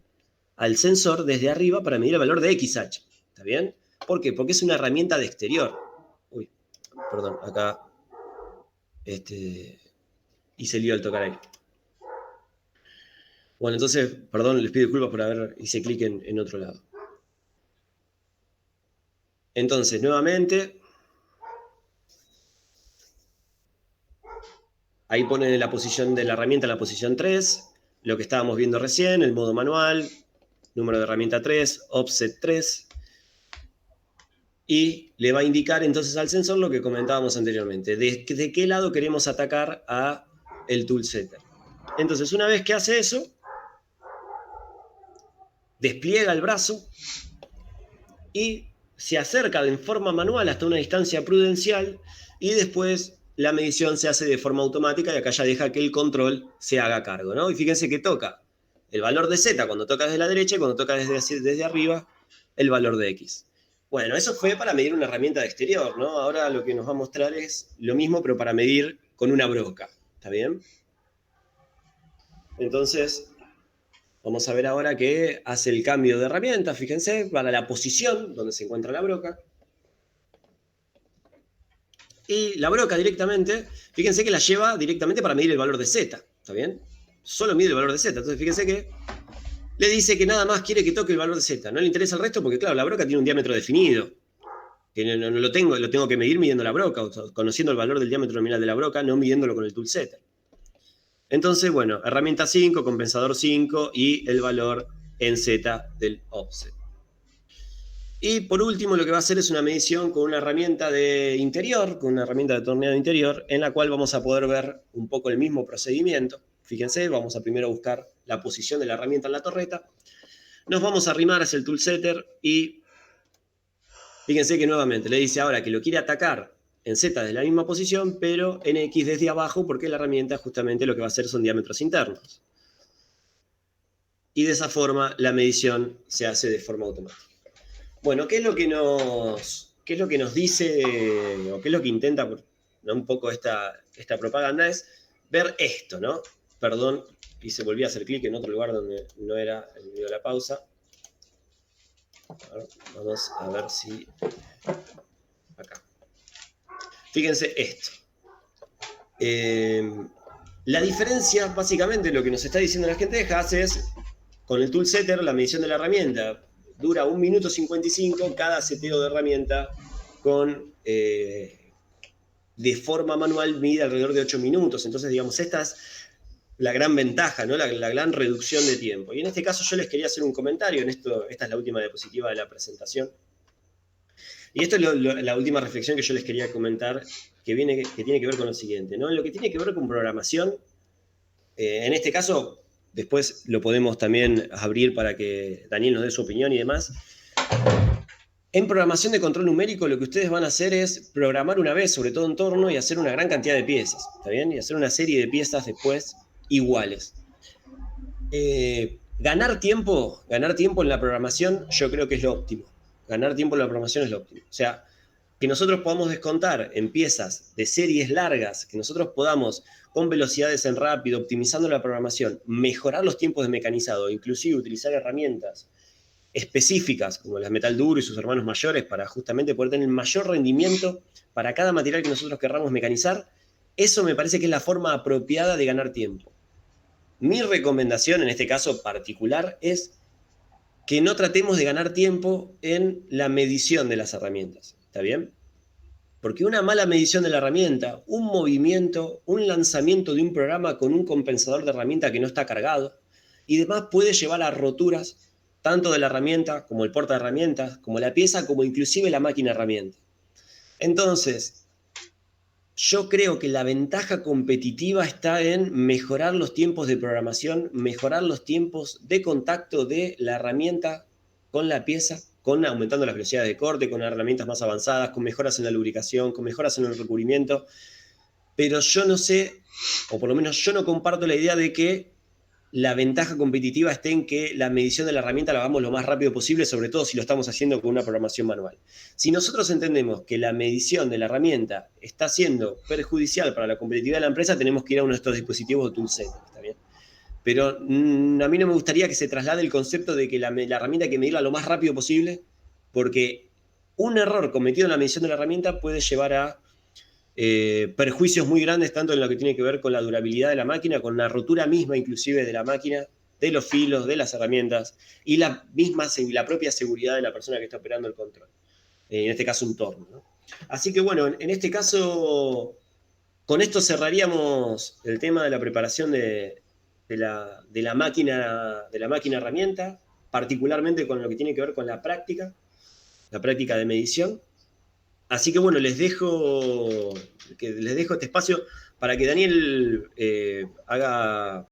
al sensor desde arriba para medir el valor de XH, ¿está bien? ¿Por qué? Porque es una herramienta de exterior. Uy, perdón, acá hice lío al tocar ahí. Bueno, entonces, perdón, les pido disculpas por haber hice clic en otro lado. Entonces, nuevamente, ahí ponen la posición de la herramienta en la posición 3, lo que estábamos viendo recién, el modo manual, número de herramienta 3, offset 3, y le va a indicar entonces al sensor lo que comentábamos anteriormente, de qué lado queremos atacar a el tool setter. Entonces, una vez que hace eso, despliega el brazo y se acerca de forma manual hasta una distancia prudencial, y después la medición se hace de forma automática y acá ya deja que el control se haga cargo, ¿no? Y fíjense que toca el valor de Z cuando toca desde la derecha y cuando toca desde arriba el valor de X. Bueno, eso fue para medir una herramienta de exterior, ¿no? Ahora lo que nos va a mostrar es lo mismo, pero para medir con una broca, ¿está bien? Entonces, vamos a ver ahora que hace el cambio de herramienta, fíjense, para la posición donde se encuentra la broca. Y la broca directamente, fíjense que la lleva directamente para medir el valor de Z, ¿está bien? Solo mide el valor de Z, entonces fíjense que le dice que nada más quiere que toque el valor de Z. No le interesa el resto porque, claro, la broca tiene un diámetro definido. Que no lo tengo que medir midiendo la broca, o conociendo el valor del diámetro nominal de la broca, no midiéndolo con el tool setter. Entonces, bueno, herramienta 5, compensador 5 y el valor en Z del offset. Y por último, lo que va a hacer es una medición con una herramienta de interior, con una herramienta de torneado interior, en la cual vamos a poder ver un poco el mismo procedimiento. Fíjense, vamos a primero buscar la posición de la herramienta en la torreta. Nos vamos a arrimar hacia el tool setter y fíjense que nuevamente le dice ahora que lo quiere atacar en Z desde la misma posición, pero en X desde abajo, porque la herramienta justamente lo que va a hacer son diámetros internos. Y de esa forma la medición se hace de forma automática. Bueno, ¿qué es lo que nos dice, o qué es lo que intenta, ¿no? Un poco esta propaganda? Es ver esto, ¿no? Perdón, y se volvió a hacer clic en otro lugar donde no era el video de la pausa. Vamos a ver si... Acá. Fíjense esto. La diferencia, básicamente, lo que nos está diciendo la gente de Haas es, con el tool setter, la medición de la herramienta dura 1 minuto 55, cada seteo de herramienta de forma manual mide alrededor de 8 minutos. Entonces, digamos, esta es la gran ventaja, ¿no? La gran reducción de tiempo. Y en este caso yo les quería hacer un comentario, esta es la última diapositiva de la presentación. Y esto es la última reflexión que yo les quería comentar, que tiene que ver con lo siguiente, ¿no? Lo que tiene que ver con programación, en este caso, después lo podemos también abrir para que Daniel nos dé su opinión y demás. En programación de control numérico, lo que ustedes van a hacer es programar una vez sobre todo entorno y hacer una gran cantidad de piezas, ¿está bien? Y hacer una serie de piezas después iguales. ganar tiempo en la programación, yo creo que es lo óptimo. Ganar tiempo en la programación es lo óptimo. O sea, que nosotros podamos descontar en piezas de series largas, que nosotros podamos, con velocidades en rápido, optimizando la programación, mejorar los tiempos de mecanizado, inclusive utilizar herramientas específicas, como las Metal Duro y sus hermanos mayores, para justamente poder tener el mayor rendimiento para cada material que nosotros querramos mecanizar, eso me parece que es la forma apropiada de ganar tiempo. Mi recomendación en este caso particular es que no tratemos de ganar tiempo en la medición de las herramientas. ¿Está bien? Porque una mala medición de la herramienta, un movimiento, un lanzamiento de un programa con un compensador de herramienta que no está cargado y demás puede llevar a roturas tanto de la herramienta como el porta herramientas, como la pieza, como inclusive la máquina herramienta. Entonces, yo creo que la ventaja competitiva está en mejorar los tiempos de programación, mejorar los tiempos de contacto de la herramienta con la pieza, con aumentando las velocidades de corte, con herramientas más avanzadas, con mejoras en la lubricación, con mejoras en el recubrimiento. Pero yo no sé, o por lo menos yo no comparto la idea de que la ventaja competitiva esté en que la medición de la herramienta la hagamos lo más rápido posible, sobre todo si lo estamos haciendo con una programación manual. Si nosotros entendemos que la medición de la herramienta está siendo perjudicial para la competitividad de la empresa, tenemos que ir a uno de estos dispositivos de toolset, ¿está bien? Pero a mí no me gustaría que se traslade el concepto de que la herramienta hay que medirla lo más rápido posible, porque un error cometido en la medición de la herramienta puede llevar a perjuicios muy grandes, tanto en lo que tiene que ver con la durabilidad de la máquina, con la rotura misma inclusive de la máquina, de los filos, de las herramientas, y la propia seguridad de la persona que está operando el control. En este caso un torno, ¿no? Así que bueno, en este caso, con esto cerraríamos el tema de la preparación de la máquina herramienta, particularmente con lo que tiene que ver con la práctica de medición. Así que bueno, les dejo este espacio para que Daniel haga